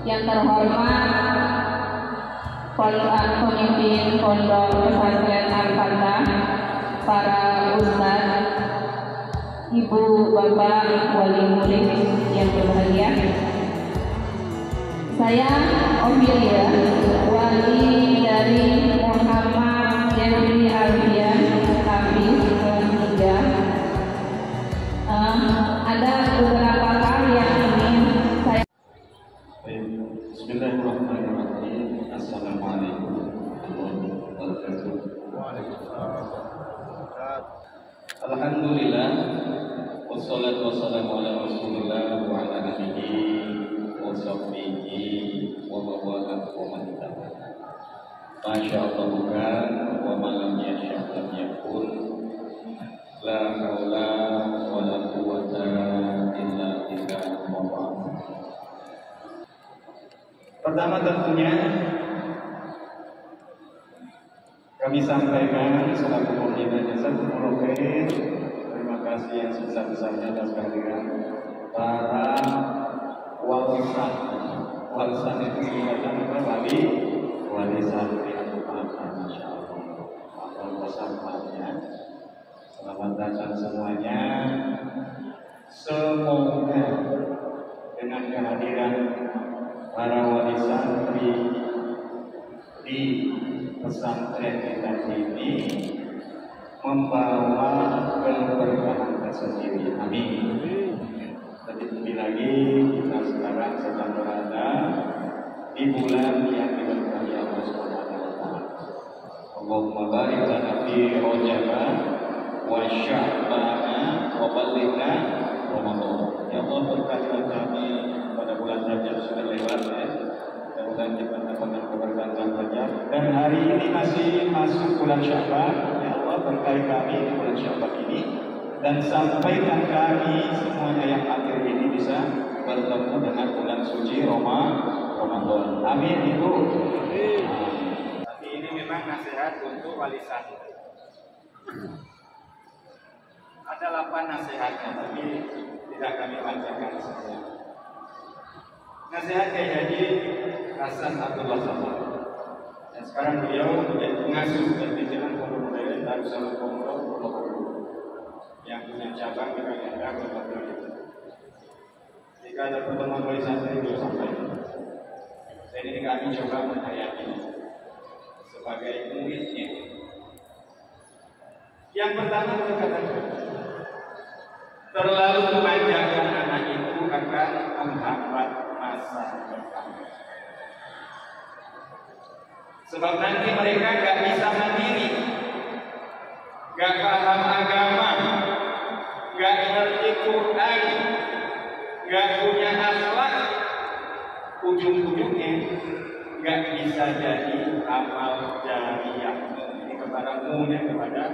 Yang terhormat pemimpin Pondok Pesantren Al-Fatah, para ustaz, ibu, bapak, wali murid yang berbahagia. Saya Omilia, wali dari Muhammad Dewi Alfian, Hafiz kelas 3. Ada beberapa hal yang ingin saya. Bismillahirrahmanirrahim. Assalamualaikum warahmatullahi wabarakatuh. Alhamdulillah, wassalatu wassalamu ala Rasulillah wa ala alihi wa sahbihi wa mawala wa man tabi'ah. Masya Allah bukan wa man lam yasha' lam yakun. La haula wa la quwwata illa billah. Pertama tentunya kami sampaikan selaku pembina jazakumullah khair. Terima kasih yang sebesar-besarnya atas kehadiran para walisan. Walisan itu dikatakan wali santri atau apa, insyaallah. Apa sampainya? Selamat datang semuanya. Semoga dengan kehadiran para wali santri di pesantren kita ini membawa keberkahan tersendiri. Amin. Lebih lagi kita sekarang sedang berada di bulan yang diberkahi Allah Subhanahu wa taala. Allahumma barik lana fi Rajab wa Sya'ban wa ballighna Ramadan. Ya Allah, berkatilah kami pada bulan Rajab sudah lewat ya. Mudah-mudahan kita mendapatkan keberkahan Rajab, dan hari ini masih masuk bulan Sya'ban. Ya Allah, berkahi kami di bulan Sya'ban ini, dan sampaikan kami semuanya yang akhir ini bisa bertemu dengan bulan suci Ramadan. Amin Ibu. Tapi ini memang nasihat untuk wali santri. Ada 8 nasihatnya, tapi tidak kami bacakan semua. Nasihat Kiai Haji Hasan Abdullah Samad. Dan sekarang beliau menjadi pengasuh dan pimpinan Pondok Pesantren Darussalam Pondok yang punya cabang di Kalianda, Kabupaten Jember. Jika ada pertemuan wali santri beliau sampaikan. Dan ini kami coba menghayati sebagai muridnya. Yang pertama beliau katakan, terlalu memanjakan anak itu akan menghambat masa depan. Sebab nanti mereka gak bisa mandiri, gak paham agama, gak ngerti Quran, gak punya akhlak, ujung-ujungnya gak bisa jadi amal jariyah. Ini kepadamu dan kepada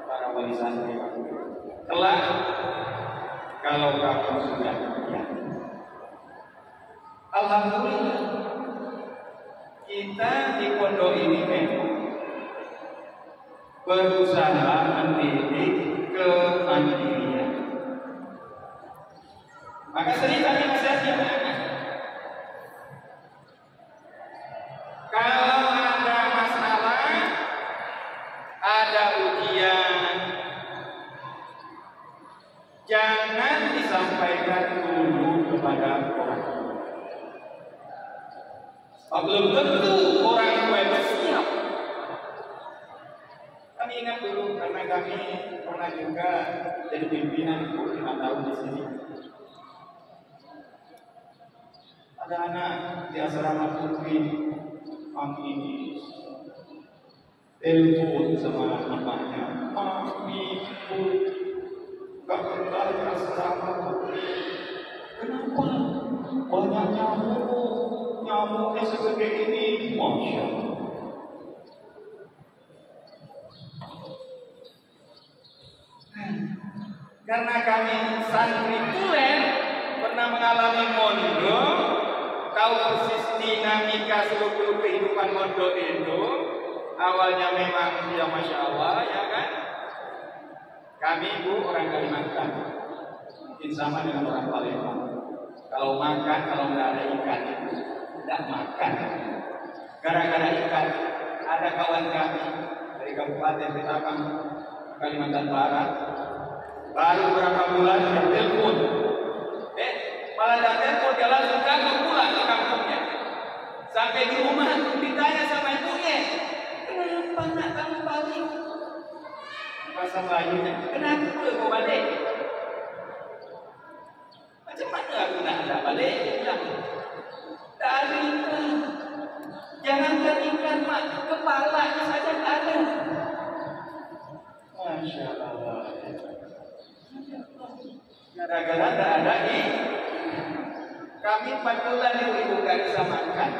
para wali santri. Kelak kalau kamu sudah yakin. Alhamdulillah kita di pondok ini memang berusaha mendidik kemandirian. Maka sering kami nasihatkan, kalau ada masalah, ada ujian, jangan disampaikan dulu kepada orang tua. Belum tentu orang tua itu siap. Kami ingat dulu karena kami pernah juga jadi pimpinan 5 tahun di sini. Ada anak di asrama putri Mami telepon sama anaknya, Mami Bu, gak betah di asrama putri. Kenapa? Banyak nyamuknya seperti ini. Masya Allah. Karena kami santri tulen pernah mengalami mondok, tahu persis dinamika seluruh kehidupan mondok itu. Awalnya memang ya Masya Allah, ya kan? Kami Bu orang Kalimantan, Mungkin sama dengan orang Palembang. Kalau makan, kalau nggak ada ikan itu tidak makan. Gara-gara ikan, ada kawan kami dari Kabupaten Ketapang, Kalimantan Barat, baru beberapa bulan dia telepon. Malah dia telepon, dia langsung kagum pulang ke kampungnya. Sampai di rumah ditanya sama ibunya, kenapa nak kamu balik? Bahasa Melayunya, kenapa kau balik? Macam mana aku nak ada balik? Dari ikan. Jangankan ikan mak, kepalanya saja tak ada. Masya Allah. Gara-gara tak ada ini, kami 4 bulan ibu gak bisa makan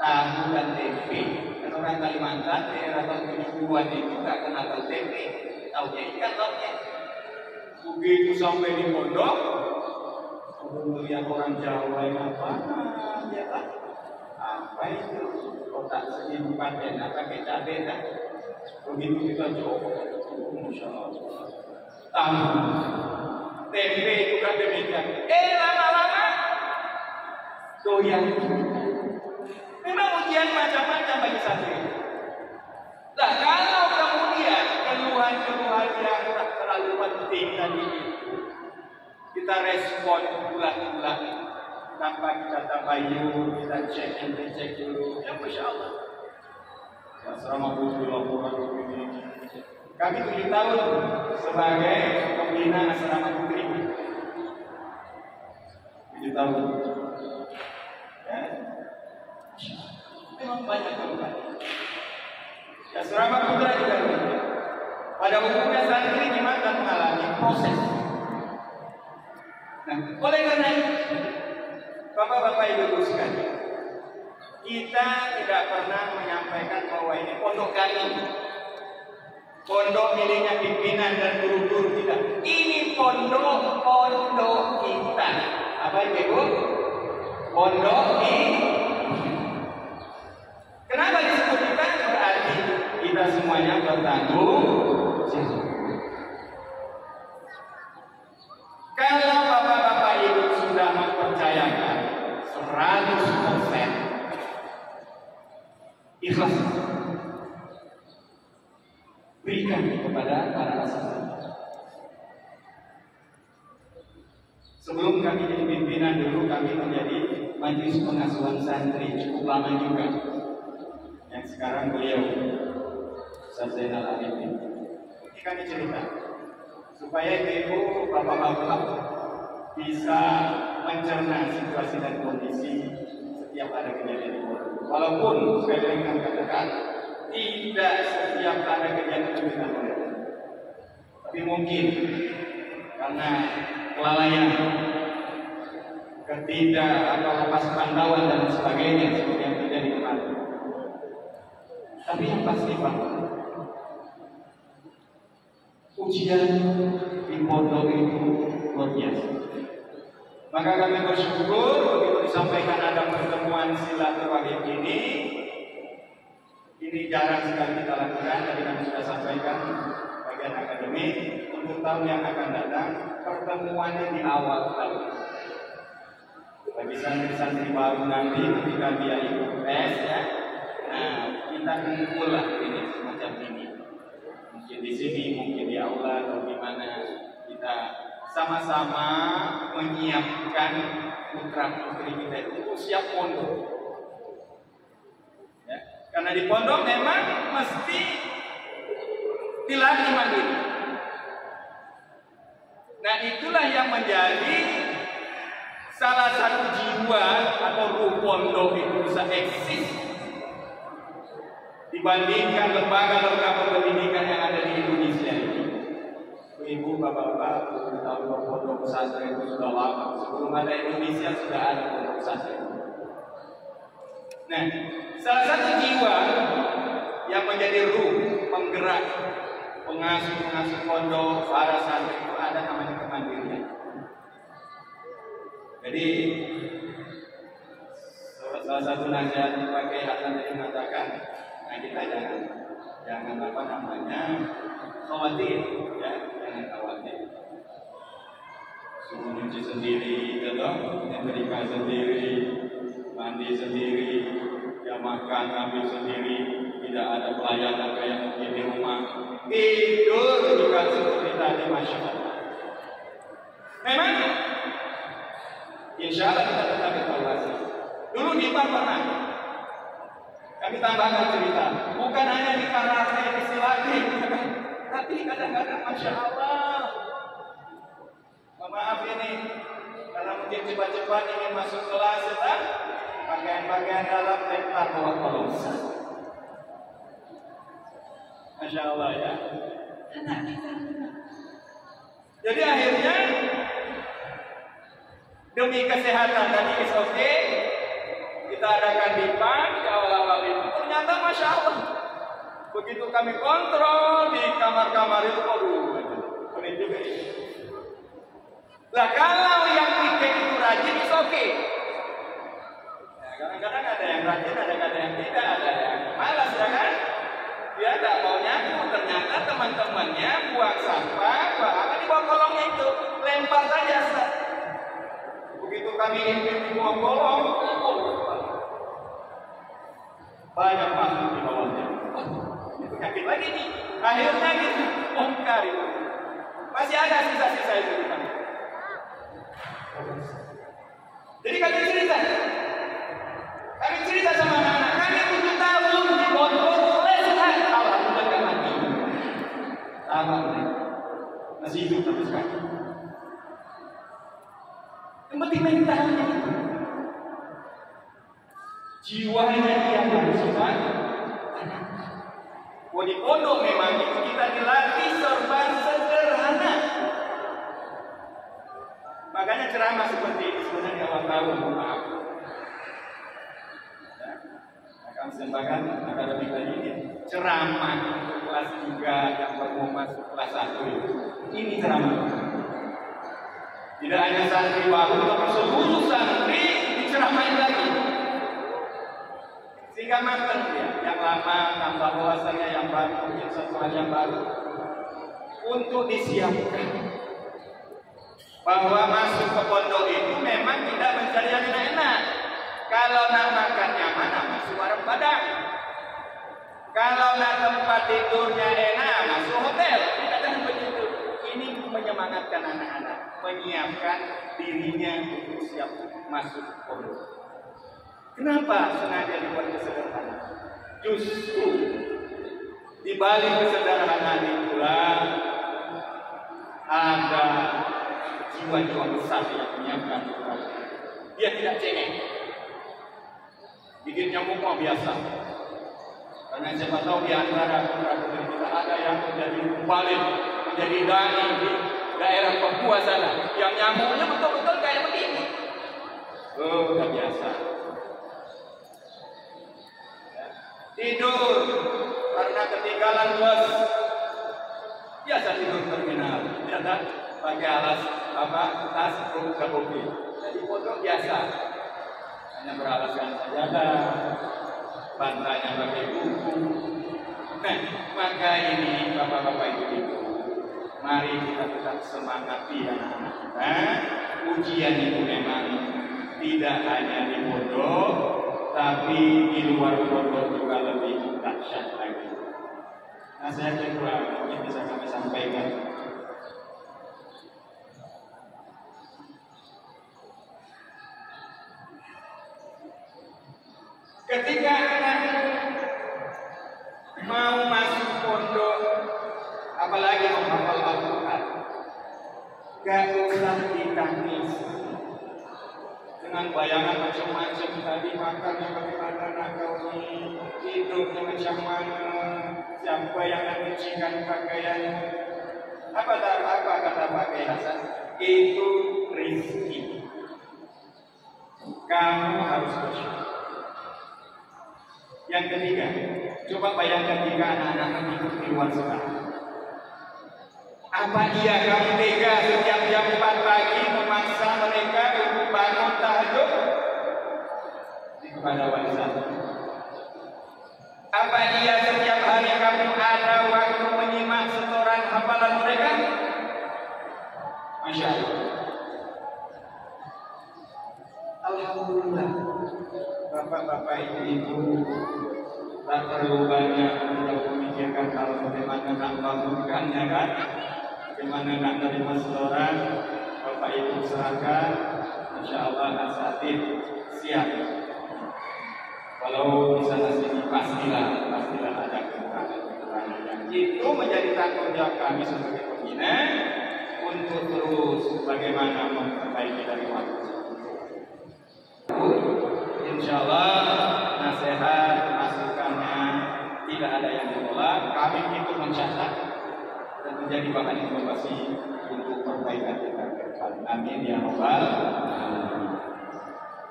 tahu dan tempe. Dan orang Kalimantan daerah tahun 70-an itu gak kenal tempe, taunya ikan taunya. Begitu sampai di pondok, melihat orang Jawa yang apa? Ya tak? Apa itu? Kotak segi paten, apa kita beda? Begitu kita coba, Masya Allah. Tahu, tempe juga demikian. Lama-lama doyan. Memang ujian macam-macam bagi santri. Nah, kalau kemudian keluhan-keluhan yang tak terlalu penting tadi kita respon bulan-bulan tanpa kita tabayun, kita cek and recheck dulu. Ya Masya Allah. Asrama Putri Laporan ini. Kami 7 tahun sebagai pembina Asrama Putri. 7 tahun. Ya. Memang banyak korban. Asrama Putra juga banyak. Pada umumnya santri memang akan mengalami proses. Nah, oleh karena itu, Bapak-bapak Ibu sekalian, kita tidak pernah menyampaikan bahwa ini pondok kami, pondok miliknya pimpinan dan guru-guru kita. Ini pondok kita. Apa itu? Pondok ini. Kenapa disebut kita? Berarti kita semuanya bertanggung jawab. Kalau bapak-bapak ibu sudah mempercayakan 100% ikhlas, berikan kepada para asisten. Sebelum kami jadi pimpinan dulu, kami menjadi majelis pengasuhan santri cukup lama juga. Yang sekarang beliau Ustaz Zainal Arifin. Ini kami cerita supaya ibu bapak-bapak bisa mencerna situasi dan kondisi setiap ada kejadian. Walaupun sekali lagi kami katakan tidak setiap ada kejadian itu kita boleh, tapi mungkin karena kelalaian, lepas pantauan dan sebagainya seperti yang terjadi kemarin. Tapi yang pasti Pak, ujian di pondok itu luar biasa. Maka kami bersyukur begitu disampaikan ada pertemuan silaturahim ini jarang sekali kita lakukan. Tadi kami sudah sampaikan bagian akademik untuk tahun yang akan datang, pertemuannya di awal tahun. Bagi santri-santri baru nanti ketika dia ikut tes ya, nah kita kumpul lah ini semacam ini. Mungkin di sini, mungkin di aula atau di mana kita sama-sama menyiapkan putra-putri kita itu siap pondok. Ya, karena di pondok memang mesti dilatih mandiri. Nah itulah yang menjadi salah satu jiwa atau ruh pondok itu bisa eksis dibandingkan lembaga-lembaga pendidikan yang ada di Indonesia ini. Ibu, bapak-bapak, tahu bahwa pondok pesantren itu sudah lama. Sebelum ada Indonesia sudah ada pondok pesantren. Nah, salah satu jiwa yang menjadi ruh penggerak pengasuh pondok para santri itu ada namanya kemandirian. Jadi salah satu nasihat Pak Hasan tadi mengatakan, nah kita jangan apa namanya khawatir, ya jangan khawatir. suruh nyuci sendiri, nyetrika sendiri, mandi sendiri, yang makan ambil sendiri, tidak ada pelayanan kayak mungkin di rumah. Tidur juga seperti tadi, Masya Allah. Memang, insya Allah kita tetap evaluasi. Dulu di Pak pernah kami tambahkan cerita, bukan hanya di karate istilahnya, tapi kadang-kadang Masya Allah, maaf ini, karena mungkin cepat-cepat ingin masuk kelas, pakaian-pakaian dalam lempar bawah kolong. Masya Allah ya. Jadi akhirnya demi kesehatan tadi SOP kita adakan di PAN di awal-awal itu. Ternyata Masya Allah, begitu kami kontrol di kamar-kamar itu, ini juga ini. Lah kalau yang weekend itu rajin is oke. Nah, kadang-kadang ada yang rajin, ada yang tidak, ada yang malas ya kan? Dia tidak mau nyapu, ternyata teman-temannya buang sampah, apa di bawah kolongnya itu, lempar saja. Begitu kami intip di bawah kolong, banyak masuk di bawahnya. Itu yakin lagi nih. Akhirnya kita bongkar itu. Masih ada sisa-sisa itu di sana. Jadi kami cerita sama anak-anak, kami 7 tahun di Bogor, lehat, alhamdulillah gak mati. Alhamdulillah masih hidup sampai sekarang. Yang penting mentalnya, jiwanya dia harus kuat. Di pondok memang itu kita dilatih serba sederhana. Makanya ceramah seperti ini sebenarnya awal tahun, maaf. Akan sembahkan akademik tadi ini ceramah untuk kelas 3 yang baru masuk kelas 1 ini ceramah. Tidak hanya santri baru, tapi seluruh santri diceramain lagi. Sehingga matang dia, yang lama tambah wawasannya yang baru, mungkin sesuatu yang baru untuk disiapkan. Bahwa masuk ke pondok itu memang tidak mencari yang enak-enak. Kalau nak makan nyaman, masuk warung Padang. Kalau nak tempat tidurnya enak, masuk hotel. Tidak begitu. Ini menyemangatkan anak-anak, menyiapkan dirinya untuk siap masuk pondok. Kenapa sengaja dibuat kesederhanaan? Justru di balik kesederhanaan itulah ada jiwa-jiwa besar yang menyiapkan. Dia tidak cengeng. Bikin nyamuk mah biasa. Karena siapa tahu di antara putra-putri kita ada yang menjadi balik, menjadi dai di daerah Papua sana, yang nyamuknya betul-betul kayak begini. Oh, udah biasa. Tidur karena ketinggalan bus. Biasa tidur terminal, ya kan? Pakai alas tas ke mobil. Jadi pondok biasa. Hanya beralaskan sajadah, bantanya pakai buku. Nah, maka ini bapak-bapak ibu-ibu, mari kita tetap semangati anak-anak kita. Ujian itu memang tidak hanya di pondok, tapi di luar pondok juga lebih dahsyat lagi. Nah, saya kira mungkin bisa kami sampaikan. Ketika anak mau masuk pondok, apalagi menghafal Al-Quran, gak usah ditangis dengan bayangan macam-macam tadi, makannya bagaimana, nakaunya, tidurnya macam mana, siapa yang akan mencucikan pakaiannya. Apa kata Pak Kiai Hasan? Itu rezeki. Kamu harus bersyukur. Yang ketiga, coba bayangkan jika anak-anak hidup di luar sekolah. Apa iya kamu tega setiap jam 4 pagi memaksa mereka untuk bangun tahajud kepada wanita? Apa iya setiap hari kamu ada waktu menyimak setoran hafalan mereka? Masya Allah. Alhamdulillah, bapak-bapak ibu-ibu tak perlu banyak untuk memikirkan kalau bagaimana nak bangunkannya kan, bagaimana nak terima setoran, bapak ibu serahkan, insya Allah asatid siap. Kalau di sana sini pastilah ada kekurangan yang itu menjadi tanggung jawab kami sebagai pembina untuk terus bagaimana memperbaiki dari waktu. Insya Allah nasihat masukannya tidak ada yang ditolak, kami itu mencatat dan menjadi bahan informasi untuk perbaikan kita ke depan. Amin ya rabbal alamin.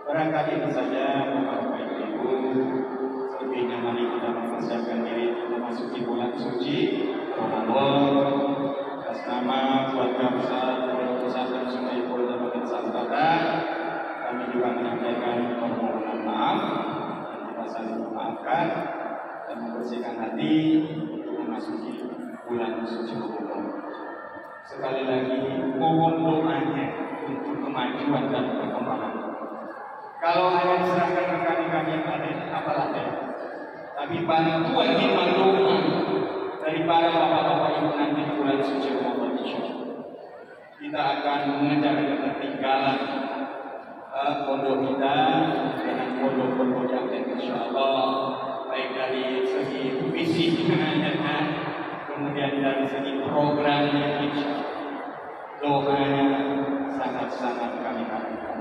Barangkali itu saja Bapak Ibu. Selebihnya mari kita mempersiapkan diri untuk memasuki bulan suci Ramadan. Atas nama keluarga besar pesantren Sungai Polda Nusantara, kami juga menyampaikan permohonan maaf dan kita saling memaafkan dan membersihkan hati untuk memasuki bulan suci Ramadan. Sekali lagi mohon doanya untuk kemajuan dan perkembangan. Kalau hanya diserahkan rekan-rekan yang ada, apalah ya. Tapi bantuan hikmah doa dari para bapak-bapak ibu nanti di bulan suci Ramadan insyaallah. Kita akan mengejar ketertinggalan pondok kita dengan pondok-pondok yang lain insyaallah, baik dari segi fisiknya dan kemudian dari segi programnya insyaallah. Doanya sangat-sangat kami harapkan.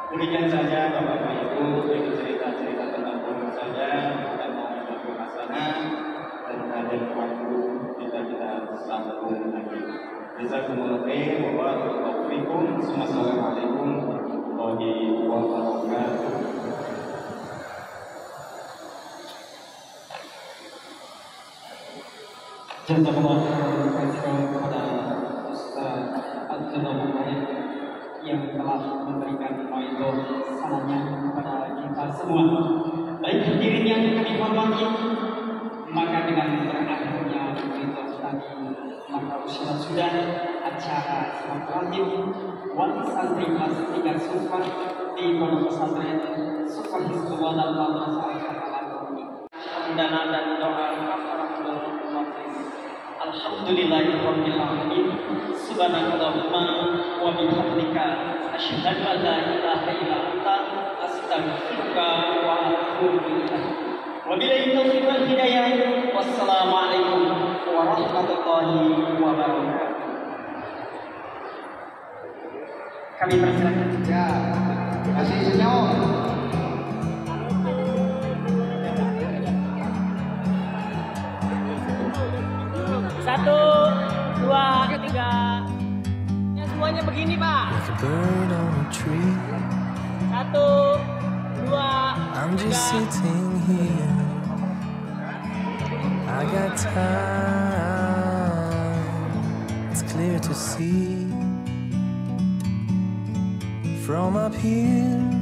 Demikian saja Bapak Ibu, itu cerita-cerita tentang pondok saja, bukan mau menjadi hasanah dan ada waktu kita sambung lagi. Jazakumullah khair wa barakallahu fikum. Assalamualaikum warahmatullahi wabarakatuh. Jazakumullah khairan kepada Ustaz Abdul Malik yang telah memberikan ma'idhah sananya kepada kita semua. Baik hadirin yang kami hormati, maka dengan berakhirnya ma'idhah tadi, maka sudah acara silaturahim wali santri kelas 3 Sufah di Pondok Pesantren Sufah Hizbullah dan Madrasah Al-Fatihah. Dana dan doa kafaratul majlis. Alhamdulillahirabbil alamin. Subhanakallahumma wa bihamdika asyhadu an la ilaha illa anta astaghfiruka wa atubu ilaik. Wabillahi taufiq wal hidayah. Wassalamualaikum warahmatullahi wabarakatuh. Kami persilakan. Ya, kasih senyum. Satu, dua, tiga. Ya semuanya begini Pak. Satu, dua, I'm just sitting here. I got time. It's clear to see from up here.